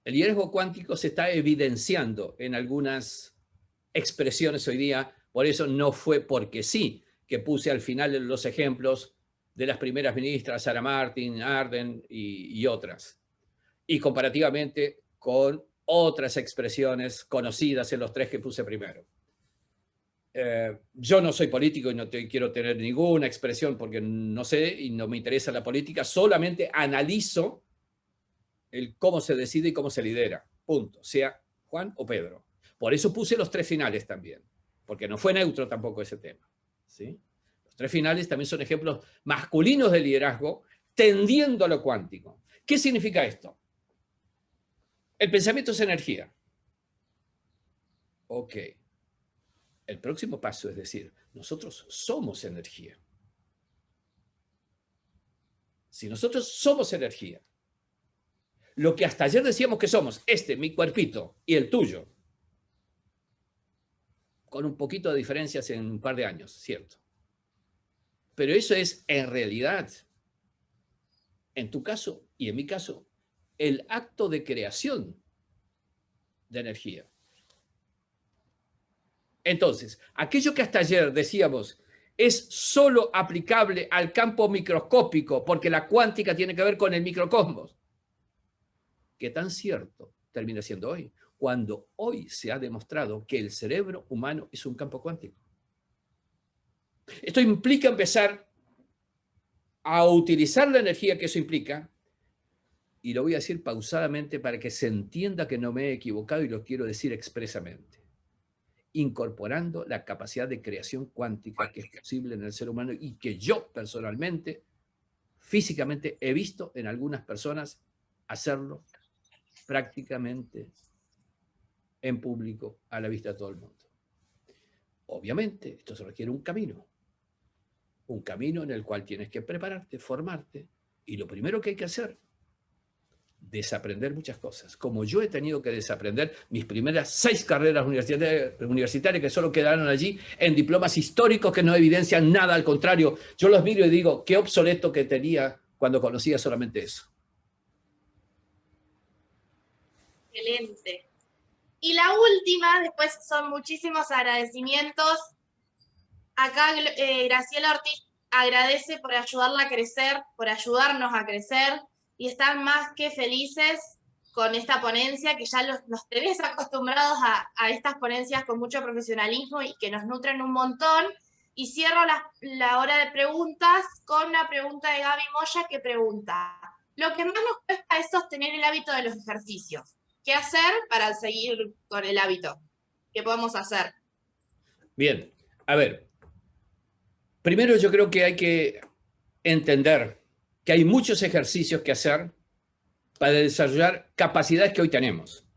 El liderazgo cuántico se está evidenciando en algunas expresiones hoy día, por eso no fue porque sí que puse al final los ejemplos de las primeras ministras, Sarah Martin, Arden y otras. Y comparativamente con otras expresiones conocidas en los 3 que puse primero. Yo no soy político y no quiero tener ninguna expresión porque no sé y no me interesa la política, solamente analizo el cómo se decide y cómo se lidera, punto, sea Juan o Pedro. Por eso puse los 3 finales también, porque no fue neutro tampoco ese tema, ¿sí? Los 3 finales también son ejemplos masculinos de liderazgo tendiendo a lo cuántico. ¿Qué significa esto? El pensamiento es energía. Ok. El próximo paso es decir, nosotros somos energía. Si nosotros somos energía, lo que hasta ayer decíamos que somos, mi cuerpito y el tuyo, con un poquito de diferencias en un par de años, cierto. Pero eso es, en realidad, en tu caso y en mi caso, el acto de creación de energía. Entonces, aquello que hasta ayer decíamos es solo aplicable al campo microscópico, porque la cuántica tiene que ver con el microcosmos. ¿Qué tan cierto termina siendo hoy? Cuando hoy se ha demostrado que el cerebro humano es un campo cuántico. Esto implica empezar a utilizar la energía que eso implica, y lo voy a decir pausadamente para que se entienda que no me he equivocado y lo quiero decir expresamente, incorporando la capacidad de creación cuántica que es posible en el ser humano y que yo personalmente, físicamente, he visto en algunas personas hacerlo prácticamente en público a la vista de todo el mundo. Obviamente, esto se requiere un camino en el cual tienes que prepararte, formarte, y lo primero que hay que hacer, desaprender muchas cosas. Como yo he tenido que desaprender mis primeras 6 carreras universitarias que solo quedaron allí en diplomas históricos que no evidencian nada, al contrario, yo los miro y digo, qué obsoleto que tenía cuando conocía solamente eso. Excelente. Y la última, después son muchísimos agradecimientos. Acá Graciela Ortiz agradece por ayudarla a crecer, por ayudarnos a crecer, y están más que felices con esta ponencia, que ya nos tenés acostumbrados a estas ponencias con mucho profesionalismo y que nos nutren un montón. Y cierro la hora de preguntas con una pregunta de Gaby Moya, que pregunta: lo que más nos cuesta es sostener el hábito de los ejercicios. ¿Qué hacer para seguir con el hábito? ¿Qué podemos hacer? Bien, a ver. Primero yo creo que hay que entender que hay muchos ejercicios que hacer para desarrollar capacidades que hoy tenemos.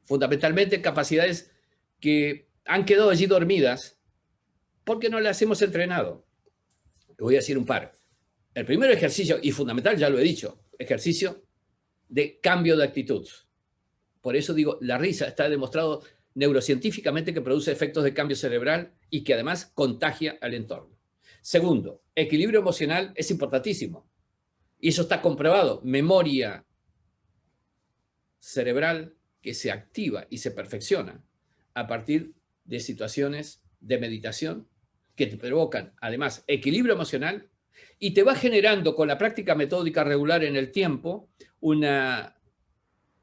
Fundamentalmente capacidades que han quedado allí dormidas porque no las hemos entrenado. Voy a decir un par. El primer ejercicio, y fundamental, ya lo he dicho, ejercicio de cambio de actitud. Por eso digo, la risa está demostrado neurocientíficamente que produce efectos de cambio cerebral y que además contagia al entorno. Segundo, equilibrio emocional es importantísimo. Y eso está comprobado. Memoria cerebral que se activa y se perfecciona a partir de situaciones de meditación que te provocan, además, equilibrio emocional y te va generando con la práctica metódica regular en el tiempo una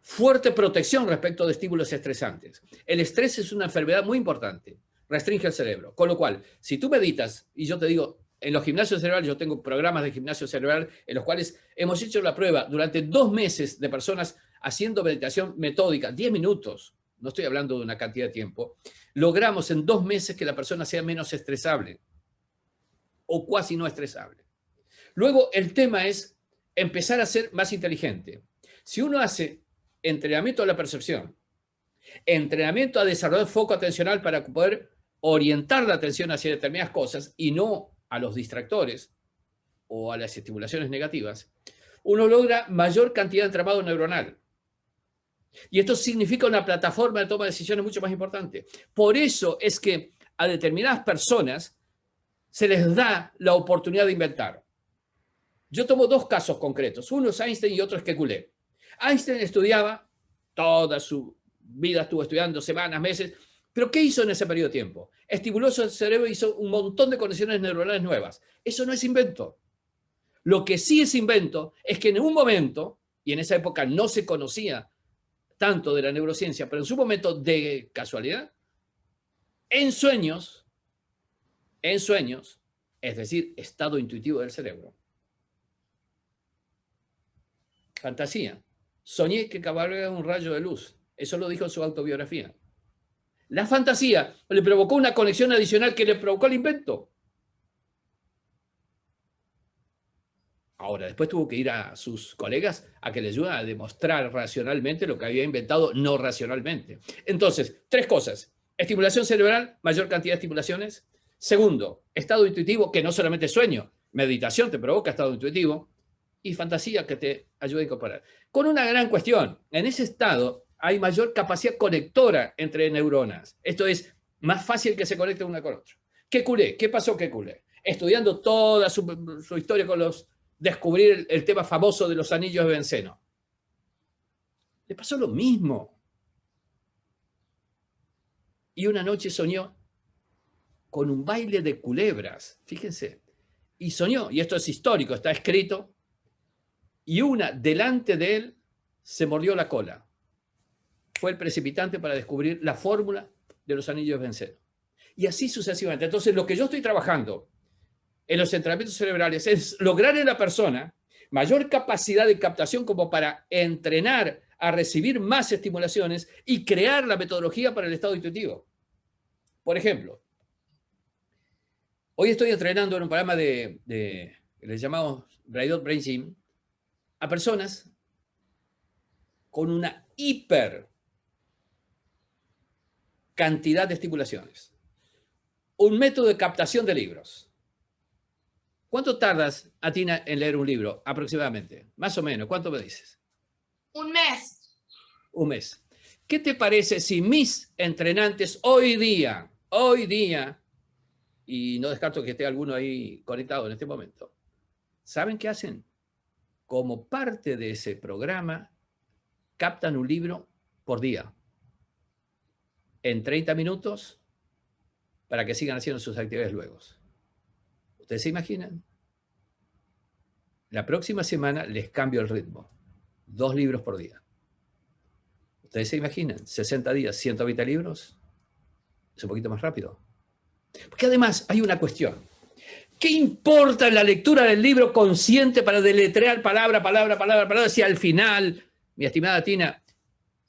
fuerte protección respecto de estímulos estresantes. El estrés es una enfermedad muy importante, restringe el cerebro. Con lo cual, si tú meditas, y yo te digo, en los gimnasios cerebrales, yo tengo programas de gimnasio cerebral en los cuales hemos hecho la prueba durante 2 meses de personas haciendo meditación metódica, 10 minutos, no estoy hablando de una cantidad de tiempo, logramos en 2 meses que la persona sea menos estresable o casi no estresable. Luego, el tema es empezar a ser más inteligente. Si uno hace entrenamiento a la percepción, entrenamiento a desarrollar foco atencional para poder orientar la atención hacia determinadas cosas y no a los distractores o a las estimulaciones negativas, uno logra mayor cantidad de entramado neuronal. Y esto significa una plataforma de toma de decisiones mucho más importante. Por eso es que a determinadas personas se les da la oportunidad de inventar. Yo tomo 2 casos concretos. Uno es Einstein y otro es Kekulé. Einstein estudiaba, toda su vida estuvo estudiando, semanas, meses, pero ¿qué hizo en ese periodo de tiempo? Estimuló su cerebro e hizo un montón de conexiones neuronales nuevas. Eso no es invento. Lo que sí es invento es que en un momento, y en esa época no se conocía tanto de la neurociencia, pero en su momento de casualidad, en sueños, es decir, estado intuitivo del cerebro, fantasía, soñé que cabalgaba un rayo de luz. Eso lo dijo en su autobiografía. La fantasía le provocó una conexión adicional que le provocó el invento. Ahora, después tuvo que ir a sus colegas a que le ayuden a demostrar racionalmente lo que había inventado no racionalmente. Entonces, 3 cosas. Estimulación cerebral, mayor cantidad de estimulaciones. Segundo, estado intuitivo, que no solamente sueño, meditación te provoca estado intuitivo. Y fantasía que te ayuda a incorporar. Con una gran cuestión, en ese estado hay mayor capacidad conectora entre neuronas. Esto es más fácil que se conecten una con otra. Kekulé, ¿qué pasó Kekulé? Estudiando toda su historia con descubrir el tema famoso de los anillos de benceno. Le pasó lo mismo. Y una noche soñó con un baile de culebras, fíjense. Y soñó, y esto es histórico, está escrito, y una delante de él se mordió la cola. Fue el precipitante para descubrir la fórmula de los anillos de benceno. Y así sucesivamente. Entonces, lo que yo estoy trabajando en los entrenamientos cerebrales es lograr en la persona mayor capacidad de captación como para entrenar a recibir más estimulaciones y crear la metodología para el estado intuitivo. Por ejemplo, hoy estoy entrenando en un programa que le llamamos Brain Gym a personas con una hiper cantidad de estimulaciones. un método de captación de libros. ¿Cuánto tardas, Atina, en leer un libro aproximadamente? Más o menos, ¿cuánto me dices? Un mes. Un mes. ¿Qué te parece si mis entrenantes hoy día, y no descarto que esté alguno ahí conectado en este momento, ¿saben qué hacen? Como parte de ese programa, captan un libro por día, en 30 minutos, para que sigan haciendo sus actividades luego. ¿Ustedes se imaginan? La próxima semana les cambio el ritmo. 2 libros por día. ¿Ustedes se imaginan? 60 días, 120 libros. Es un poquito más rápido. Porque además hay una cuestión. ¿Qué importa la lectura del libro consciente para deletrear palabra, si al final, mi estimada Tina,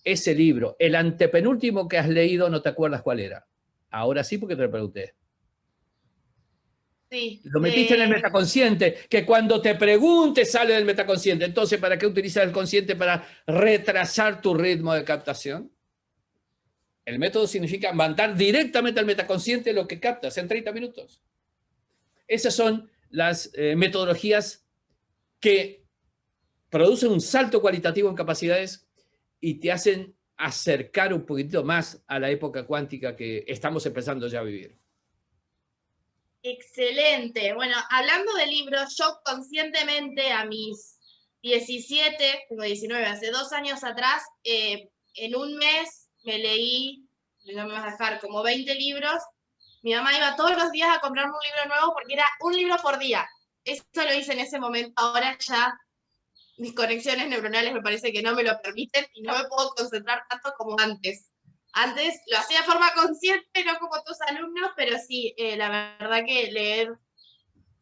ese libro, el antepenúltimo que has leído, no te acuerdas cuál era? Ahora sí, porque te lo pregunté. Sí. Lo metiste en el metaconsciente, que cuando te preguntes sale del metaconsciente. Entonces, ¿para qué utilizar el consciente para retrasar tu ritmo de captación? El método significa mandar directamente al metaconsciente lo que captas en 30 minutos. Esas son las metodologías que producen un salto cualitativo en capacidades y te hacen acercar un poquitito más a la época cuántica que estamos empezando ya a vivir. Excelente. Bueno, hablando de libros, yo conscientemente a mis 17, tengo 19, hace 2 años atrás, en un mes me leí, no me vas a dejar, como 20 libros. Mi mamá iba todos los días a comprarme un libro nuevo porque era un libro por día. Eso lo hice en ese momento. Ahora ya mis conexiones neuronales me parece que no me lo permiten y no me puedo concentrar tanto como antes. Antes lo hacía de forma consciente, no como tus alumnos, pero sí, la verdad que leer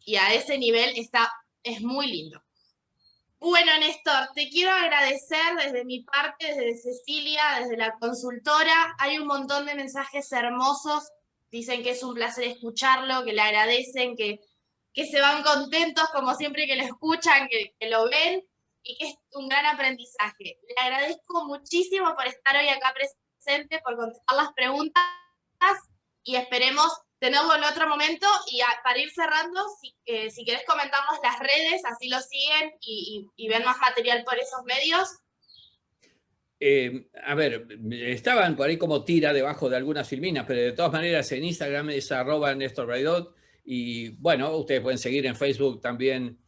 y a ese nivel es muy lindo. Bueno, Néstor, te quiero agradecer desde mi parte, desde Cecilia, desde la consultora. Hay un montón de mensajes hermosos. Dicen que es un placer escucharlo, que le agradecen, que se van contentos como siempre que lo escuchan, que lo ven y que es un gran aprendizaje. Le agradezco muchísimo por estar hoy acá presente, por contestar las preguntas y esperemos tenerlo en otro momento. Y para ir cerrando, si querés comentarnos las redes, así lo siguen y ven más material por esos medios. A ver, estaban por ahí como tira debajo de algunas filminas, pero de todas maneras en Instagram es @NéstorBraidot. Y bueno, ustedes pueden seguir en Facebook también,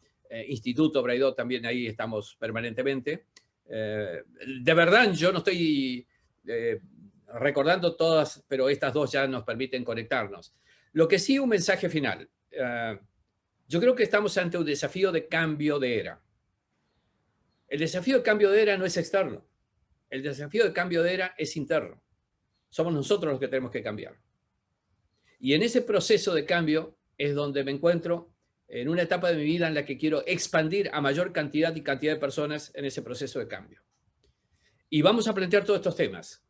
Instituto Braidot, también ahí estamos permanentemente. De verdad, yo no estoy recordando todas, pero estas 2 ya nos permiten conectarnos. Lo que sí, un mensaje final. Yo creo que estamos ante un desafío de cambio de era. El desafío de cambio de era no es externo. El desafío de cambio de era es interno. Somos nosotros los que tenemos que cambiar. Y en ese proceso de cambio es donde me encuentro en una etapa de mi vida en la que quiero expandir a mayor cantidad de personas en ese proceso de cambio. Y vamos a plantear todos estos temas.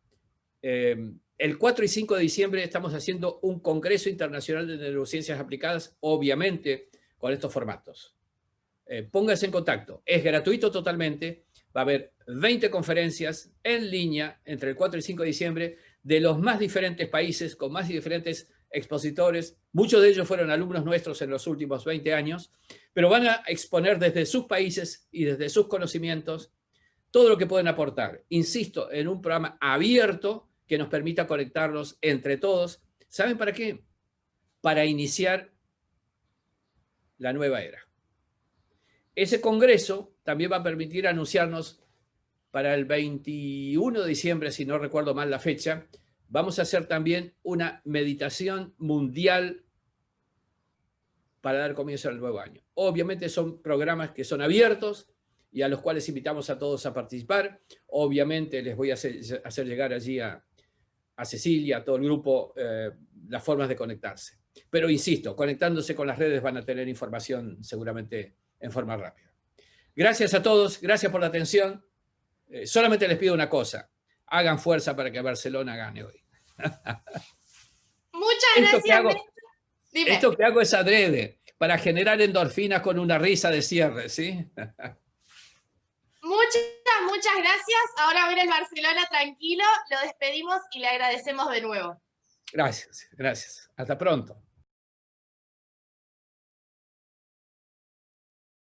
El 4 y 5 de diciembre estamos haciendo un Congreso Internacional de Neurociencias Aplicadas, obviamente con estos formatos. Pónganse en contacto. Es gratuito totalmente. Va a haber 20 conferencias en línea entre el 4 y 5 de diciembre de los más diferentes países, con más diferentes expositores. Muchos de ellos fueron alumnos nuestros en los últimos 20 años, pero van a exponer desde sus países y desde sus conocimientos todo lo que pueden aportar. Insisto, en un programa abierto que nos permita conectarnos entre todos. ¿Saben para qué? Para iniciar la nueva era. Ese congreso también va a permitir anunciarnos para el 21 de diciembre, si no recuerdo mal la fecha, vamos a hacer también una meditación mundial para dar comienzo al nuevo año. Obviamente son programas que son abiertos y a los cuales invitamos a todos a participar. Obviamente les voy a hacer llegar allí a Cecilia, a todo el grupo, las formas de conectarse. Pero insisto, conectándose con las redes van a tener información seguramente en forma rápida. Gracias a todos, gracias por la atención. Solamente les pido una cosa, hagan fuerza para que Barcelona gane hoy. Muchas gracias. Esto que hago es adrede, para generar endorfinas con una risa de cierre, ¿sí? Muchas gracias. Ahora a ver el Barcelona tranquilo, lo despedimos y le agradecemos de nuevo. Gracias, gracias. Hasta pronto.